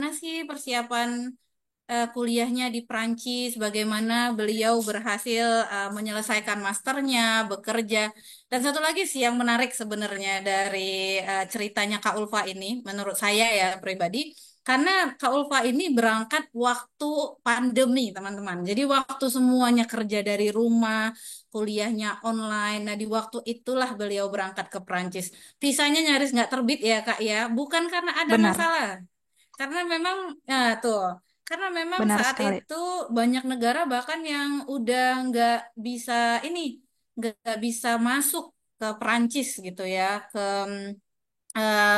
sih persiapan kuliahnya di Prancis, bagaimana beliau berhasil menyelesaikan masternya, bekerja. Dan satu lagi sih yang menarik sebenarnya dari ceritanya Kak Ulfa ini, menurut saya ya pribadi, karena Kak Ulfa ini berangkat waktu pandemi, teman-teman. Jadi waktu semuanya kerja dari rumah, kuliahnya online. Nah, di waktu itulah beliau berangkat ke Prancis. Visanya nyaris nggak terbit ya, Kak ya. Bukan karena ada Benar, masalah. Karena memang, nah tuh, karena memang benar saat sekali. itu banyak negara bahkan yang udah nggak bisa ini, nggak bisa masuk ke Perancis gitu ya, ke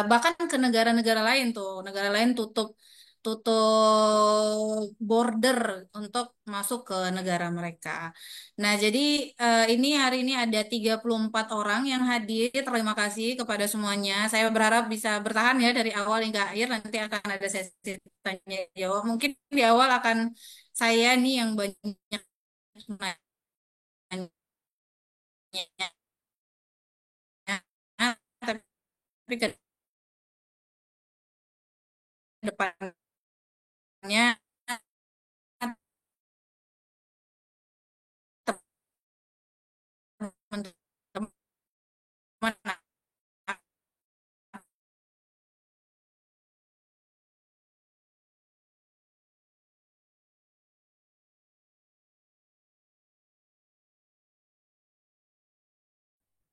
bahkan ke negara-negara lain tuh, negara lain tutup tutup border untuk masuk ke negara mereka. Nah, jadi ini hari ini ada 34 orang yang hadir. Terima kasih kepada semuanya. Saya berharap bisa bertahan ya dari awal hingga akhir. Nanti akan ada sesi tanya jawab. Mungkin di awal akan saya nih yang banyak nanya, tapi ke depannya teman-teman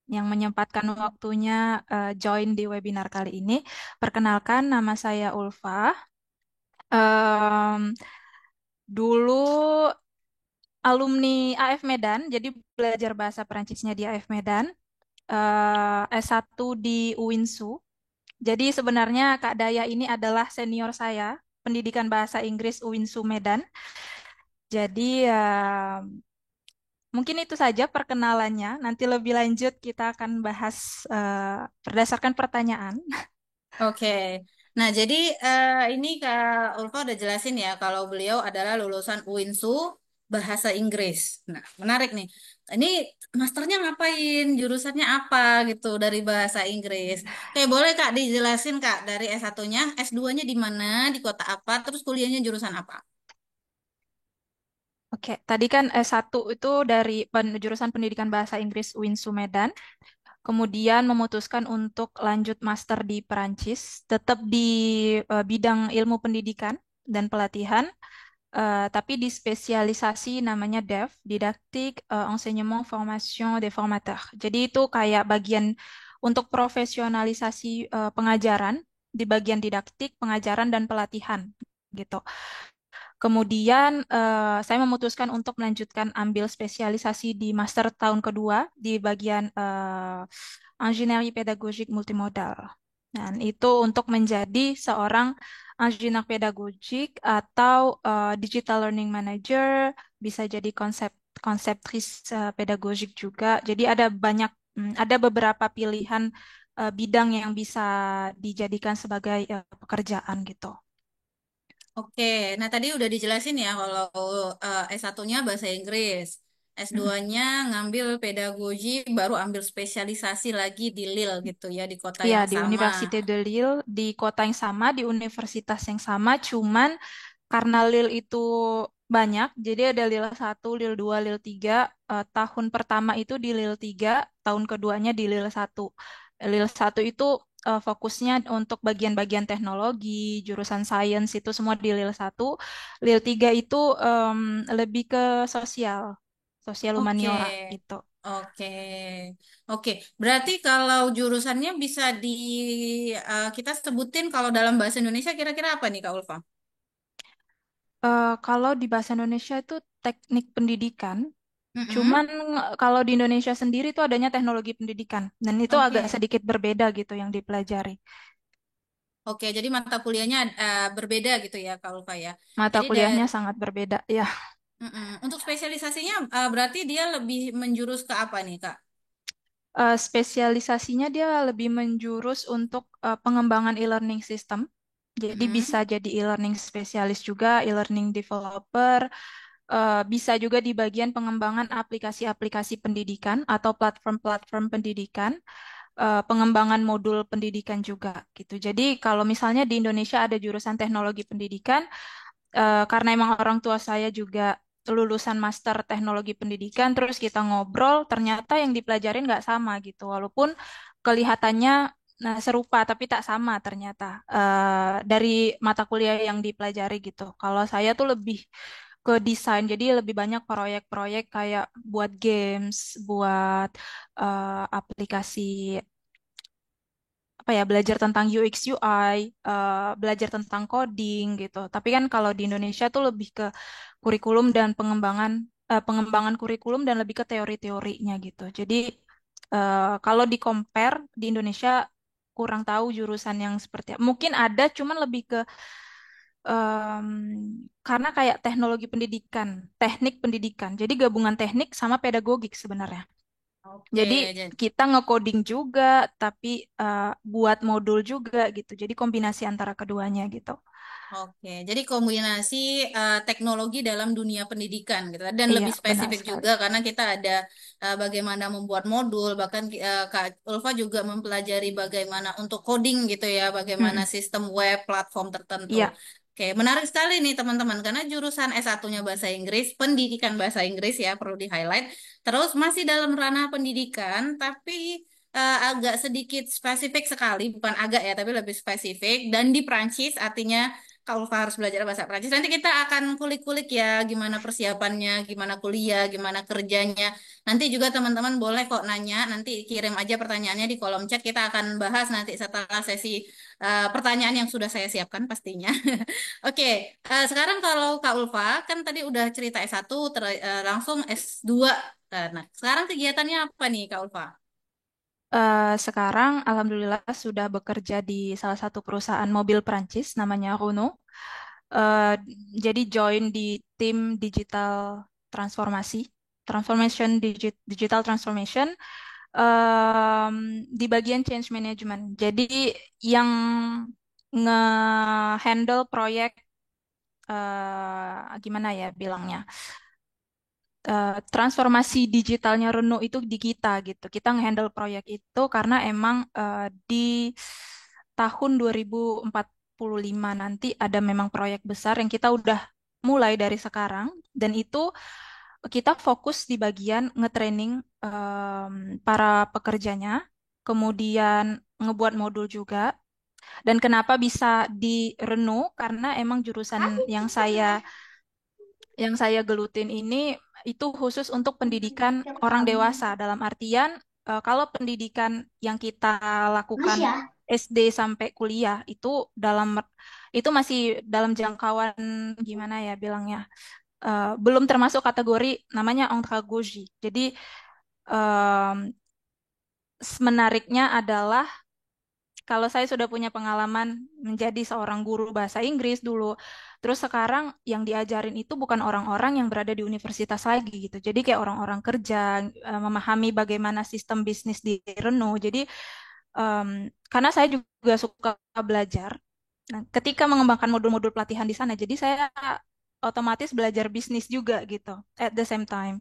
Yang menyempatkan waktunya join di webinar kali ini. Perkenalkan, nama saya Ulfa. Em, Dulu alumni AF Medan, jadi belajar bahasa Perancisnya di AF Medan. S1 di UINSU. Jadi sebenarnya Kak Daya ini adalah senior saya, pendidikan bahasa Inggris UINSU Medan. Jadi mungkin itu saja perkenalannya. Nanti lebih lanjut kita akan bahas berdasarkan pertanyaan. Oke. Nah, jadi ini Kak Ulfa udah jelasin ya kalau beliau adalah lulusan UINSU Bahasa Inggris. Nah, menarik nih. Ini masternya ngapain? Jurusannya apa gitu dari Bahasa Inggris? Oke, boleh Kak dijelasin Kak dari S1-nya, S2-nya di mana, di kota apa, terus kuliahnya jurusan apa? Oke, tadi kan S1 itu dari jurusan Pendidikan Bahasa Inggris UINSU Medan, kemudian memutuskan untuk lanjut master di Perancis, tetap di bidang ilmu pendidikan dan pelatihan, tapi di spesialisasi namanya DEF, Didaktik Enseignement Formation des Formateurs. Jadi itu kayak bagian untuk profesionalisasi pengajaran di bagian didaktik, pengajaran dan pelatihan gitu. Kemudian saya memutuskan untuk melanjutkan ambil spesialisasi di master tahun kedua di bagian Ingénierie Pédagogique Multimodal. Dan itu untuk menjadi seorang ingenieur pedagogik atau digital learning manager, bisa jadi konseptris pedagogik juga. Jadi ada banyak, ada beberapa pilihan bidang yang bisa dijadikan sebagai pekerjaan gitu. Oke, nah tadi udah dijelasin ya kalau S1-nya bahasa Inggris, Mm. S2-nya ngambil pedagogi, baru ambil spesialisasi lagi di Lille gitu ya, di kota Iya, yang di sama. Université de Lille, di kota yang sama, di universitas yang sama, cuman karena Lille itu banyak, jadi ada Lille 1, Lille 2, Lille 3. Tahun pertama itu di Lille 3, tahun keduanya di Lille 1. Lille 1 itu fokusnya untuk bagian-bagian teknologi, jurusan sains itu semua di Lille 1. Lille 3 itu lebih ke sosial, sosial Oke, humaniora gitu. oke, oke. Berarti kalau jurusannya bisa kita sebutin kalau dalam bahasa Indonesia kira-kira apa nih Kak Ulfa? Kalau di bahasa Indonesia itu teknik pendidikan. Mm-mm. Cuman kalau di Indonesia sendiri itu adanya teknologi pendidikan dan itu agak Oke, sedikit berbeda gitu yang dipelajari. oke. Jadi mata kuliahnya berbeda gitu ya Kak Ulfa ya. Mata Jadi kuliahnya sangat berbeda. Ya, Untuk spesialisasinya berarti dia lebih menjurus ke apa nih, Kak? spesialisasinya dia lebih menjurus untuk pengembangan e-learning system. Jadi bisa Mm-mm. jadi e-learning spesialis juga, e-learning developer, bisa juga di bagian pengembangan aplikasi-aplikasi pendidikan atau platform-platform pendidikan. pengembangan modul pendidikan juga gitu. Jadi kalau misalnya di Indonesia ada jurusan teknologi pendidikan, karena emang orang tua saya juga lulusan master teknologi pendidikan, terus kita ngobrol, ternyata yang dipelajarin nggak sama gitu. Walaupun kelihatannya serupa, tapi tak sama ternyata dari mata kuliah yang dipelajari gitu. Kalau saya tuh lebih ke desain, jadi lebih banyak proyek-proyek kayak buat games, buat aplikasi apa ya, belajar tentang UX UI, belajar tentang coding gitu. Tapi kan kalau di Indonesia tuh lebih ke kurikulum dan pengembangan kurikulum dan lebih ke teori-teorinya gitu. Jadi kalau di compare di Indonesia kurang tahu jurusan yang seperti apa. Mungkin ada, cuman lebih ke em, karena kayak teknologi pendidikan, teknik pendidikan. Jadi gabungan teknik sama pedagogik sebenarnya. Oke, Jadi kita nge-coding juga, tapi buat modul juga gitu. Jadi kombinasi antara keduanya gitu. oke, jadi kombinasi teknologi dalam dunia pendidikan gitu dan Iya, lebih benar spesifik sekali. juga karena kita ada bagaimana membuat modul bahkan Kak Ulfa juga mempelajari bagaimana untuk coding gitu ya, bagaimana Mm-mm. sistem web platform tertentu. Iya, Oke, menarik sekali nih teman-teman karena jurusan S1-nya bahasa Inggris, pendidikan bahasa Inggris ya perlu di-highlight. Terus masih dalam ranah pendidikan tapi agak sedikit spesifik sekali, bukan agak ya, tapi lebih spesifik dan di Prancis artinya kalau harus belajar bahasa Prancis. Nanti kita akan kulik-kulik ya gimana persiapannya, gimana kuliah, gimana kerjanya. Nanti juga teman-teman boleh kok nanya, nanti kirim aja pertanyaannya di kolom chat. Kita akan bahas nanti setelah sesi pertanyaan yang sudah saya siapkan pastinya. Oke, sekarang kalau Kak Ulfa kan tadi udah cerita S1 langsung S2. Nah, sekarang kegiatannya apa nih Kak Ulfa? sekarang alhamdulillah sudah bekerja di salah satu perusahaan mobil Prancis namanya Renault. Eh, jadi join di tim digital transformasi, digital transformation di bagian change management. Jadi yang nge-handle proyek gimana ya bilangnya, transformasi digitalnya Renault itu di kita gitu. Kita nge-handle proyek itu karena emang di tahun 2045 nanti ada memang proyek besar yang kita udah mulai dari sekarang, dan itu kita fokus di bagian nge-training para pekerjanya, kemudian ngebuat modul juga. Dan kenapa bisa di Renault? Karena emang jurusan yang saya gelutin ini itu khusus untuk pendidikan orang dewasa. Dalam artian, kalau pendidikan yang kita lakukan SD sampai kuliah itu masih dalam jangkauan, gimana ya bilangnya, belum termasuk kategori namanya andragogy. Jadi em, menariknya adalah kalau saya sudah punya pengalaman menjadi seorang guru bahasa Inggris dulu, terus sekarang yang diajarin itu bukan orang-orang yang berada di universitas lagi gitu. Jadi kayak orang-orang kerja, memahami bagaimana sistem bisnis di Renault. Jadi em, karena saya juga suka belajar, nah, ketika mengembangkan modul-modul pelatihan di sana, jadi saya otomatis belajar bisnis juga gitu at the same time.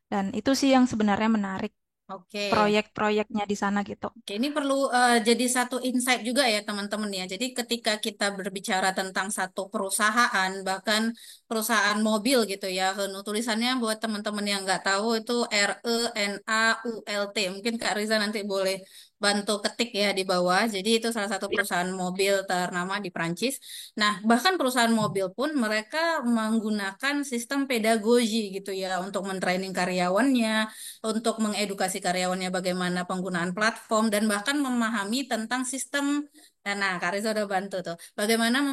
Dan itu sih yang sebenarnya menarik Oke. proyek-proyeknya di sana gitu. Oke, ini perlu jadi satu insight juga ya teman-teman ya. Jadi ketika kita berbicara tentang satu perusahaan, bahkan perusahaan mobil gitu ya, tulisannya buat teman-teman yang nggak tahu itu RENAULT. Mungkin Kak Riza nanti boleh bantu ketik ya di bawah. Jadi itu salah satu perusahaan mobil ternama di Prancis. Nah, bahkan perusahaan mobil pun mereka menggunakan sistem pedagogi gitu ya untuk mentraining karyawannya, untuk mengedukasi karyawannya bagaimana penggunaan platform dan bahkan memahami tentang sistem. Nah, Kak Riza udah bantu tuh. Bagaimana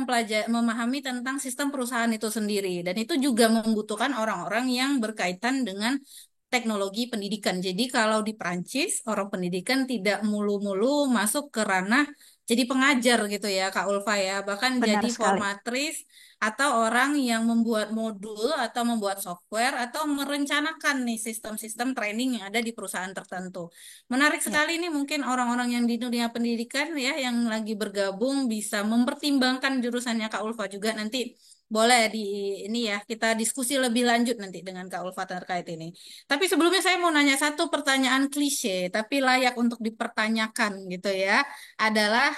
memahami tentang sistem perusahaan itu sendiri. Dan itu juga membutuhkan orang-orang yang berkaitan dengan teknologi pendidikan. Jadi kalau di Prancis, orang pendidikan tidak mulu-mulu masuk ke ranah jadi pengajar gitu ya, Kak Ulfa ya. Bahkan Benar jadi sekali. formatris atau orang yang membuat modul atau membuat software atau merencanakan nih sistem-sistem training yang ada di perusahaan tertentu. Menarik Ya, sekali nih mungkin orang-orang yang di dunia pendidikan ya yang lagi bergabung bisa mempertimbangkan jurusannya Kak Ulfa juga nanti boleh di ini ya kita diskusi lebih lanjut nanti dengan Kak Ulfa terkait ini. Tapi sebelumnya saya mau nanya satu pertanyaan klise tapi layak untuk dipertanyakan gitu ya. Adalah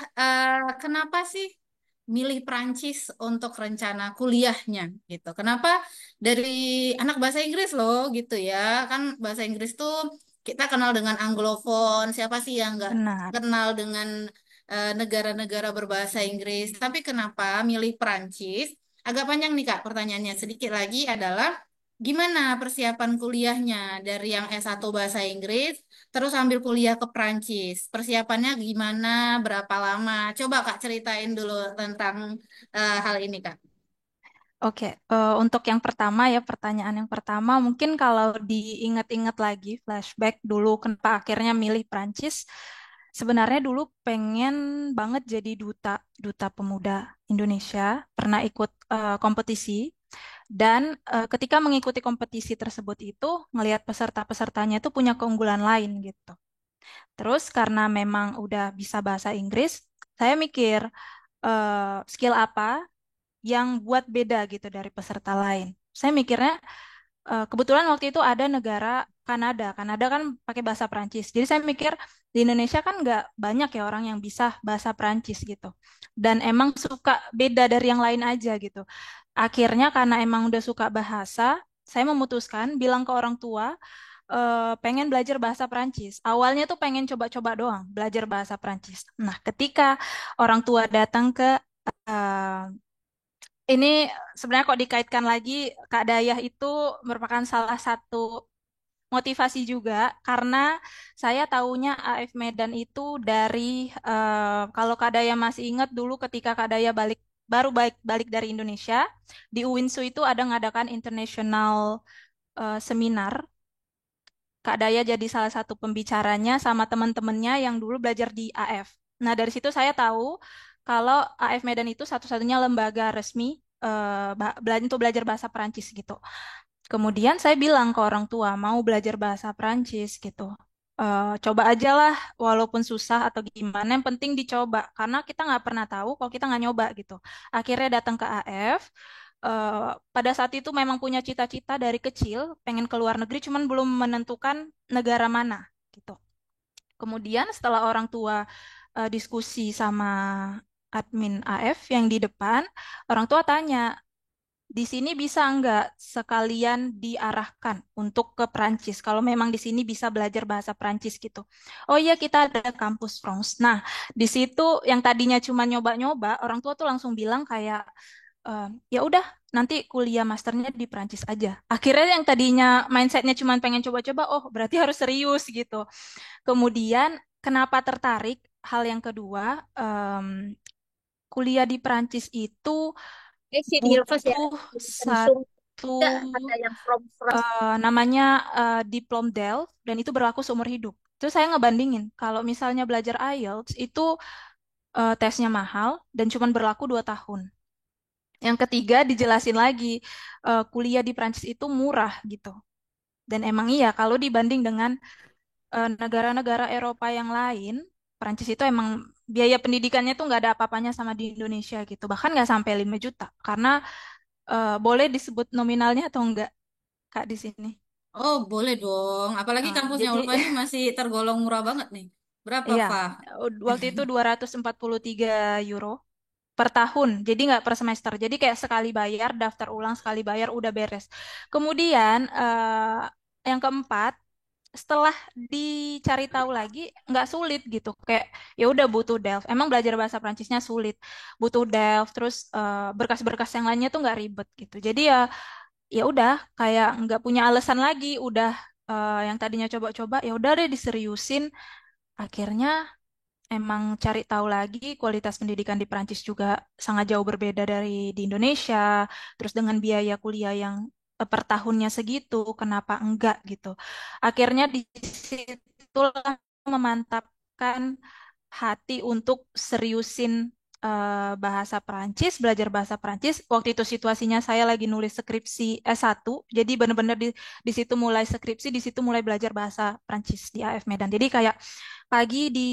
kenapa sih milih Prancis untuk rencana kuliahnya gitu? Kenapa dari anak bahasa Inggris loh gitu ya? Kan bahasa Inggris tuh kita kenal dengan Anglofon. Siapa sih yang nggak benar. kenal dengan negara-negara berbahasa Inggris? Tapi kenapa milih Prancis? Agak panjang nih Kak, pertanyaannya sedikit lagi adalah gimana persiapan kuliahnya dari yang S1 bahasa Inggris terus ambil kuliah ke Prancis. Persiapannya gimana? Berapa lama? Coba Kak ceritain dulu tentang hal ini Kak. Oke, untuk yang pertama ya, pertanyaan yang pertama mungkin kalau diingat-ingat lagi, flashback dulu kenapa akhirnya milih Prancis. Sebenarnya dulu pengen banget jadi duta duta pemuda Indonesia, pernah ikut kompetisi dan ketika mengikuti kompetisi tersebut itu ngelihat peserta-pesertanya itu punya keunggulan lain gitu. Terus karena memang udah bisa bahasa Inggris, saya mikir skill apa yang buat beda gitu dari peserta lain. Saya mikirnya kebetulan waktu itu ada negara Kanada. Kanada kan pakai bahasa Perancis. Jadi saya mikir di Indonesia kan nggak banyak ya orang yang bisa bahasa Perancis gitu. Dan emang suka beda dari yang lain aja gitu. Akhirnya karena emang udah suka bahasa, saya memutuskan bilang ke orang tua pengen belajar bahasa Perancis. Awalnya tuh pengen coba-coba doang belajar bahasa Perancis. Nah, ketika orang tua datang ke eh, ini sebenarnya kok dikaitkan lagi, Kak Dayah itu merupakan salah satu motivasi juga karena saya tahunya AF Medan itu dari kalau Kak Dayah masih ingat dulu ketika Kak Dayah baru balik dari Indonesia di UINSU itu ada ngadakan international seminar. Kak Daya jadi salah satu pembicaranya sama teman-temannya yang dulu belajar di AF. Nah, dari situ saya tahu kalau AF Medan itu satu-satunya lembaga resmi untuk belajar bahasa Perancis gitu. Kemudian saya bilang ke orang tua mau belajar bahasa Perancis gitu. Coba aja lah, walaupun susah atau gimana, yang penting dicoba. Karena kita nggak pernah tahu kalau kita nggak nyoba gitu. Akhirnya datang ke AF. Pada saat itu memang punya cita-cita dari kecil, pengen ke luar negeri, cuman belum menentukan negara mana gitu. Kemudian setelah orang tua diskusi sama admin AF yang di depan, orang tua tanya, di sini bisa nggak sekalian diarahkan untuk ke Prancis? Kalau memang di sini bisa belajar bahasa Prancis gitu. Oh iya kita ada kampus France. Nah, di situ yang tadinya cuma nyoba-nyoba, orang tua tuh langsung bilang kayak, ya udah nanti kuliah masternya di Prancis aja. Akhirnya yang tadinya mindsetnya cuma pengen coba-coba, oh berarti harus serius gitu. Kemudian kenapa tertarik? Hal yang kedua, kuliah di Prancis itu Sih di Ilfas ya, butuh di Samsung satu tidak ada yang from France. namanya diplom DELF dan itu berlaku seumur hidup. Terus saya ngebandingin kalau misalnya belajar IELTS itu tesnya mahal dan cuma berlaku 2 tahun. Yang ketiga dijelasin lagi kuliah di Prancis itu murah gitu. Dan emang iya kalau dibanding dengan negara-negara Eropa yang lain, Prancis itu emang biaya pendidikannya tuh nggak ada apa-apanya sama di Indonesia gitu. Bahkan nggak sampai 5 juta. Karena boleh disebut nominalnya atau enggak, Kak, di sini? Oh boleh dong, apalagi kampusnya Jadi Ulfa ini masih tergolong murah banget nih. Berapa iya, Fa? waktu itu 243 euro per tahun. Jadi nggak per semester. Jadi kayak sekali bayar, daftar ulang sekali bayar udah beres. Kemudian yang keempat, setelah dicari tahu lagi nggak sulit gitu. Kayak ya udah butuh Delft. Emang belajar bahasa Prancisnya sulit. Butuh Delft, terus berkas-berkas yang lainnya tuh nggak ribet gitu. Jadi ya ya udah kayak nggak punya alasan lagi. Udah yang tadinya coba-coba ya udah deh diseriusin. Akhirnya emang cari tahu lagi kualitas pendidikan di Prancis juga sangat jauh berbeda dari di Indonesia. Terus dengan biaya kuliah yang per tahunnya segitu, kenapa enggak gitu. Akhirnya di situlah memantapkan hati untuk seriusin. bahasa Perancis, belajar bahasa Perancis. Waktu itu situasinya saya lagi nulis skripsi S1, jadi benar-benar di situ mulai skripsi, di situ mulai belajar bahasa Perancis di AF Medan. Jadi kayak pagi di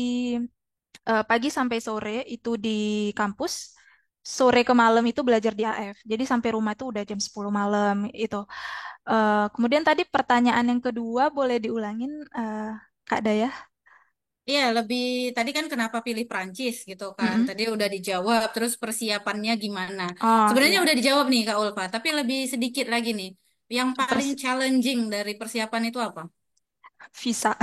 pagi sampai sore itu di kampus, sore ke malam itu belajar di AF. Jadi sampai rumah itu udah jam 10 malam itu. Kemudian tadi pertanyaan yang kedua boleh diulangin, Kak Daya? Iya, lebih tadi kan kenapa pilih Prancis gitu kan. Mm-mm. Tadi udah dijawab, terus persiapannya gimana. Oh Sebenarnya iya, udah dijawab nih Kak Ulfa, tapi lebih sedikit lagi nih. Yang paling Pers- challenging dari persiapan itu apa? visa.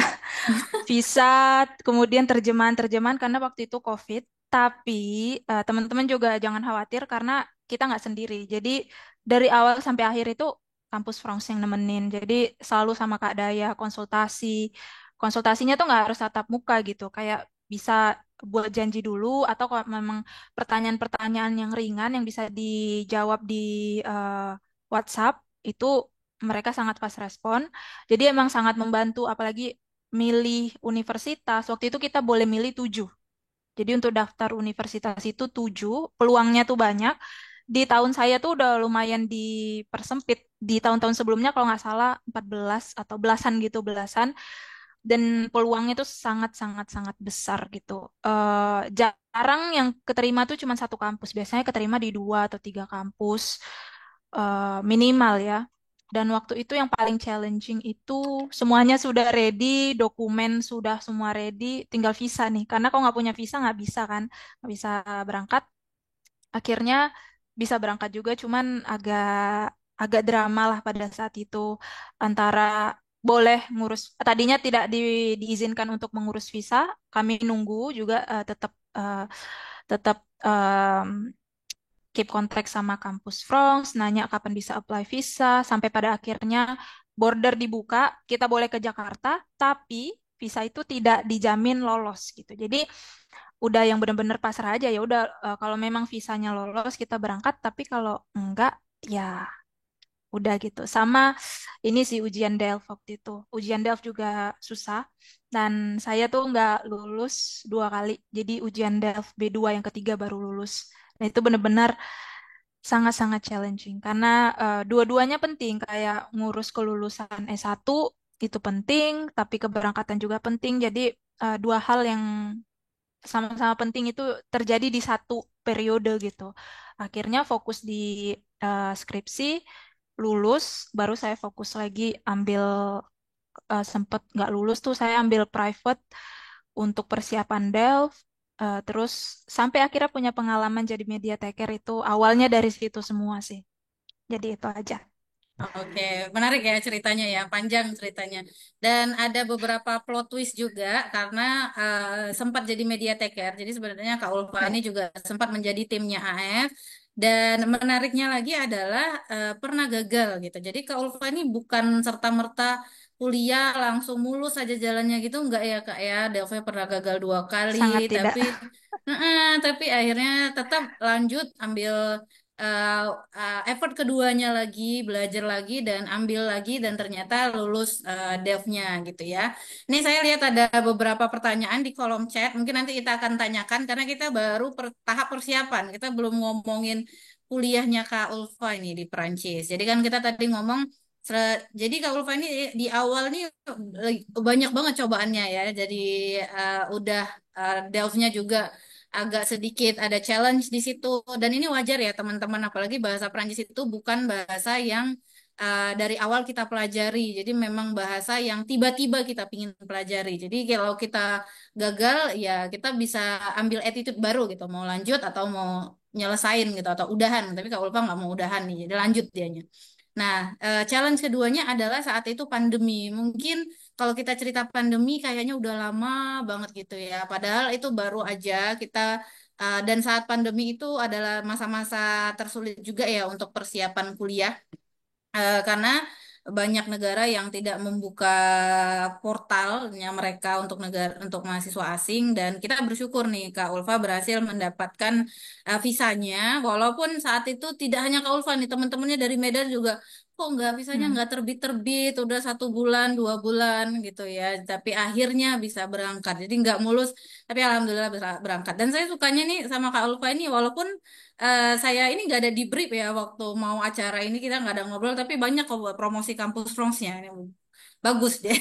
Visa, kemudian terjemahan-terjemahan karena waktu itu COVID. Tapi teman-teman juga jangan khawatir karena kita nggak sendiri. Jadi dari awal sampai akhir itu kampus France yang nemenin. Jadi selalu sama Kak Daya konsultasi. Konsultasinya tuh nggak harus tatap muka gitu. Kayak bisa buat janji dulu atau kalau memang pertanyaan-pertanyaan yang ringan yang bisa dijawab di WhatsApp itu mereka sangat fast respon. Jadi emang sangat membantu apalagi milih universitas. Waktu itu kita boleh milih 7. Jadi untuk daftar universitas itu 7, peluangnya tuh banyak. Di tahun saya tuh udah lumayan dipersempit. Di tahun-tahun sebelumnya kalau nggak salah 14 atau belasan gitu, belasan. Dan peluangnya tuh sangat-sangat-sangat besar gitu. Jarang yang keterima tuh cuma satu kampus. Biasanya keterima di 2 atau 3 kampus minimal ya. Dan waktu itu yang paling challenging itu semuanya sudah ready, dokumen sudah semua ready, tinggal visa nih. Karena kalau nggak punya visa nggak bisa kan, nggak bisa berangkat. Akhirnya bisa berangkat juga, cuman agak agak drama lah pada saat itu antara boleh ngurus, tadinya tidak diizinkan untuk mengurus visa, kami nunggu juga tetap keep kontak sama kampus France, nanya kapan bisa apply visa, sampai pada akhirnya border dibuka, kita boleh ke Jakarta, tapi visa itu tidak dijamin lolos gitu. Jadi udah yang benar-benar pasrah aja ya udah, kalau memang visanya lolos kita berangkat, tapi kalau enggak ya udah gitu. Sama ini sih ujian Delft waktu itu. Ujian Delft juga susah dan saya tuh nggak lulus 2 kali. Jadi ujian Delft B2 yang ketiga baru lulus. Nah itu benar-benar sangat-sangat challenging karena dua-duanya penting kayak ngurus kelulusan S1 itu penting, tapi keberangkatan juga penting. Jadi dua hal yang sama-sama penting itu terjadi di satu periode gitu. Akhirnya fokus di skripsi, lulus, baru saya fokus lagi ambil sempet nggak lulus tuh saya ambil private untuk persiapan Delft. Terus sampai akhirnya punya pengalaman jadi media taker itu awalnya dari situ semua sih. Jadi itu aja. Oke, menarik ya ceritanya ya, panjang ceritanya. Dan ada beberapa plot twist juga karena sempat jadi media taker. Jadi sebenarnya Kak Ulfa Ya, ini juga sempat menjadi timnya AF. Dan menariknya lagi adalah pernah gagal gitu. Jadi Kak Ulfa ini bukan serta-merta kuliah langsung mulus saja jalannya gitu, enggak ya Kak ya. Delphi pernah gagal 2 kali, sangat tidak. tapi akhirnya tetap lanjut ambil uh, effort keduanya lagi, belajar lagi dan ambil lagi dan ternyata lulus devnya gitu ya. Ini saya lihat ada beberapa pertanyaan di kolom chat, mungkin nanti kita akan tanyakan karena kita baru tahap persiapan, kita belum ngomongin kuliahnya Kak Ulfa ini di Perancis. Jadi kan kita tadi ngomong jadi Kak Ulfa ini di awal nih banyak banget cobaannya ya. Jadi udah delve-nya juga agak sedikit ada challenge di situ dan ini wajar ya teman-teman apalagi bahasa Prancis itu bukan bahasa yang dari awal kita pelajari jadi memang bahasa yang tiba-tiba kita pingin pelajari jadi kalau kita gagal ya kita bisa ambil attitude baru gitu mau lanjut atau mau nyelesain gitu atau udahan tapi kalau lupa nggak mau udahan nih jadi lanjut dianya. Nah, challenge keduanya adalah saat itu pandemi. Mungkin kalau kita cerita pandemi kayaknya udah lama banget gitu ya. Padahal itu baru aja kita dan saat pandemi itu adalah masa-masa tersulit juga ya untuk persiapan kuliah. Karena banyak negara yang tidak membuka portalnya mereka untuk negara untuk mahasiswa asing dan kita bersyukur nih Kak Ulfa berhasil mendapatkan visanya walaupun saat itu tidak hanya Kak Ulfa nih teman-temannya dari Medan juga kok nggak visanya Hmm. nggak terbit-terbit udah 1 bulan 2 bulan gitu ya tapi akhirnya bisa berangkat jadi nggak mulus tapi alhamdulillah bisa berangkat dan saya sukanya nih sama Kak Ulfa ini walaupun saya ini nggak ada di brief ya waktu mau acara ini kita nggak ada ngobrol tapi banyak kok buat promosi kampus France-nya. Ini bagus deh.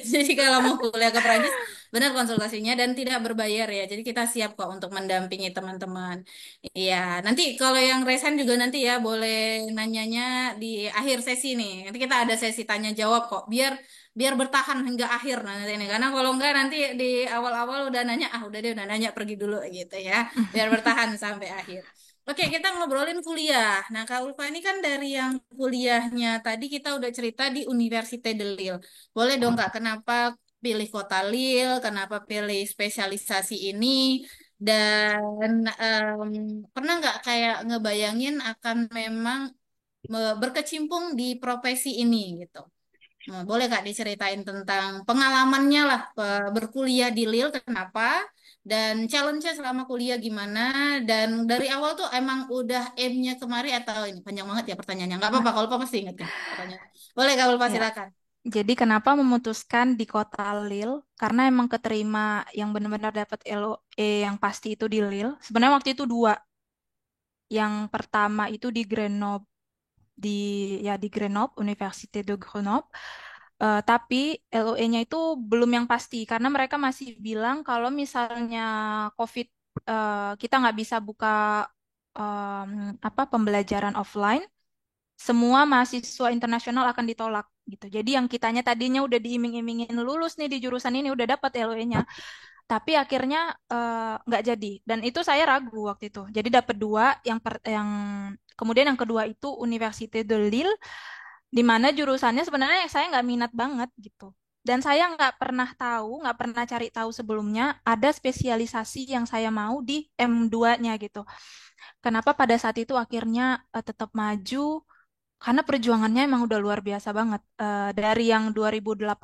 Jadi kalau mau kuliah ke Perancis benar konsultasinya dan tidak berbayar ya. Jadi kita siap kok untuk mendampingi teman-teman. Iya, nanti kalau yang resign juga nanti ya boleh nanyanya di akhir sesi nih. Nanti kita ada sesi tanya jawab kok. Biar biar bertahan hingga akhir nanti ini. Karena kalau enggak nanti di awal-awal udah nanya, ah udah deh udah nanya pergi dulu gitu ya. Biar bertahan sampai akhir. Oke, kita ngobrolin kuliah. Nah, Kak Ulfa ini kan dari yang kuliahnya tadi kita udah cerita di Université de Lille. Boleh dong Kak, kenapa pilih kota Lille, kenapa pilih spesialisasi ini, dan pernah nggak kayak ngebayangin akan memang berkecimpung di profesi ini gitu? Nah, boleh Kak diceritain tentang pengalamannya lah berkuliah di Lille, kenapa? Dan challenge-nya selama kuliah gimana? Dan dari awal tuh emang udah aim-nya kemari atau ini panjang banget ya pertanyaannya? Nggak apa-apa, kalau Lupa pasti inget kan pertanyaan. Boleh Kak Lupa Ya, silakan. jadi kenapa memutuskan di kota Lille? Karena emang keterima yang benar-benar dapat LOE yang pasti itu di Lille. Sebenarnya waktu itu dua. Yang pertama itu di Grenoble, di di Grenoble, Université de Grenoble. Tapi LOE-nya itu belum yang pasti karena mereka masih bilang kalau misalnya COVID kita nggak bisa buka pembelajaran offline, semua mahasiswa internasional akan ditolak gitu. Jadi yang kitanya tadinya udah diiming-imingin lulus nih di jurusan ini udah dapat LOE-nya, tapi akhirnya nggak jadi. Dan itu saya ragu waktu itu. Jadi dapat dua, yang kemudian yang kedua itu Université de Lille, di mana jurusannya sebenarnya saya nggak minat banget gitu. Dan saya nggak pernah cari tahu sebelumnya ada spesialisasi yang saya mau di M2-nya gitu. Kenapa pada saat itu akhirnya tetap maju? Karena perjuangannya emang udah luar biasa banget. Dari yang 2018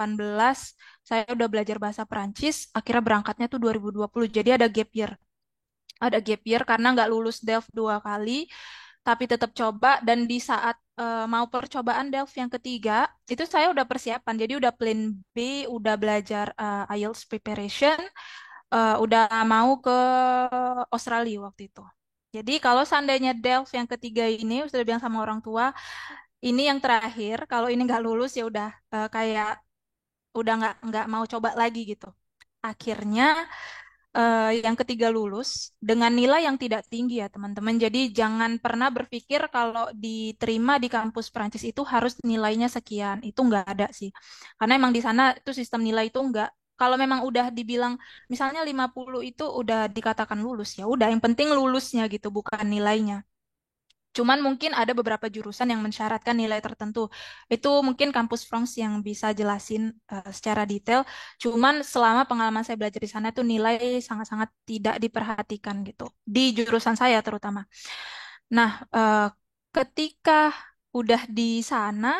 saya udah belajar bahasa Perancis, akhirnya berangkatnya tuh 2020. Jadi ada gap year. Ada gap year karena nggak lulus DELF 2 kali, tapi tetap coba. Dan di saat mau percobaan DELF yang ketiga, itu saya udah persiapan. Jadi udah plan B, udah belajar IELTS preparation, udah mau ke Australia waktu itu. Jadi kalau seandainya DELF yang ketiga ini sudah bilang sama orang tua, ini yang terakhir. Kalau ini nggak lulus ya udah kayak udah nggak mau coba lagi gitu. Akhirnya yang ketiga lulus dengan nilai yang tidak tinggi ya teman-teman. Jadi jangan pernah berpikir kalau diterima di kampus Prancis itu harus nilainya sekian. Itu nggak ada sih. Karena emang di sana itu sistem nilai itu nggak. Kalau memang udah dibilang misalnya 50 itu udah dikatakan lulus ya udah yang penting lulusnya gitu bukan nilainya. Cuman mungkin ada beberapa jurusan yang mensyaratkan nilai tertentu. Itu mungkin kampus France yang bisa jelasin secara detail. Cuman selama pengalaman saya belajar di sana itu nilai sangat-sangat tidak diperhatikan gitu. Di jurusan saya terutama. Nah, ketika udah di sana,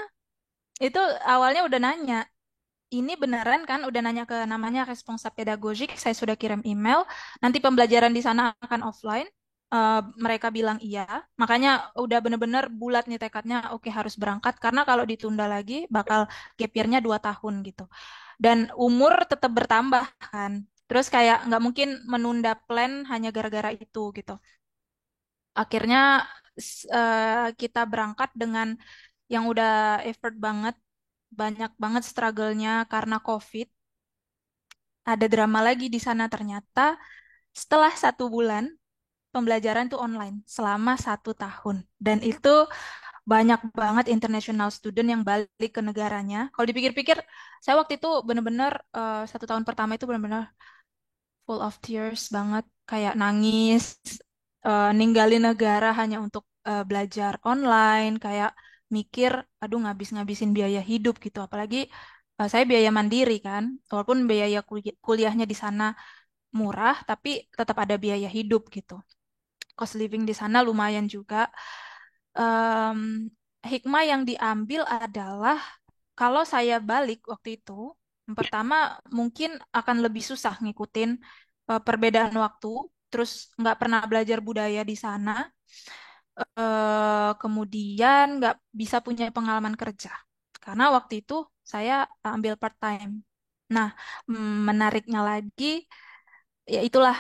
itu awalnya udah nanya, ini beneran kan udah nanya ke namanya responsab pedagogik, saya sudah kirim email, nanti pembelajaran di sana akan offline. Mereka bilang iya, makanya udah bener-bener bulat nih tekadnya, oke harus berangkat, karena kalau ditunda lagi bakal gap year-nya 2 tahun gitu. Dan umur tetap bertambah kan, terus kayak nggak mungkin menunda plan hanya gara-gara itu gitu. Akhirnya kita berangkat dengan yang udah effort banget, banyak banget struggle-nya karena COVID. Ada drama lagi di sana ternyata setelah 1 bulan pembelajaran tuh online selama 1 tahun dan itu banyak banget international student yang balik ke negaranya. Kalau dipikir-pikir, saya waktu itu bener-bener 1 tahun pertama itu bener-bener full of tears banget, kayak nangis, ninggalin negara hanya untuk belajar online, kayak mikir, aduh ngabis-ngabisin biaya hidup gitu. Apalagi saya biaya mandiri kan, walaupun biaya kuliahnya di sana murah, tapi tetap ada biaya hidup gitu. Cost living di sana lumayan juga. Em, hikmah yang diambil adalah kalau saya balik waktu itu, yang pertama mungkin akan lebih susah ngikutin perbedaan waktu, terus nggak pernah belajar budaya di sana, kemudian nggak bisa punya pengalaman kerja. Karena waktu itu saya ambil part-time. Nah, menariknya lagi, ya itulah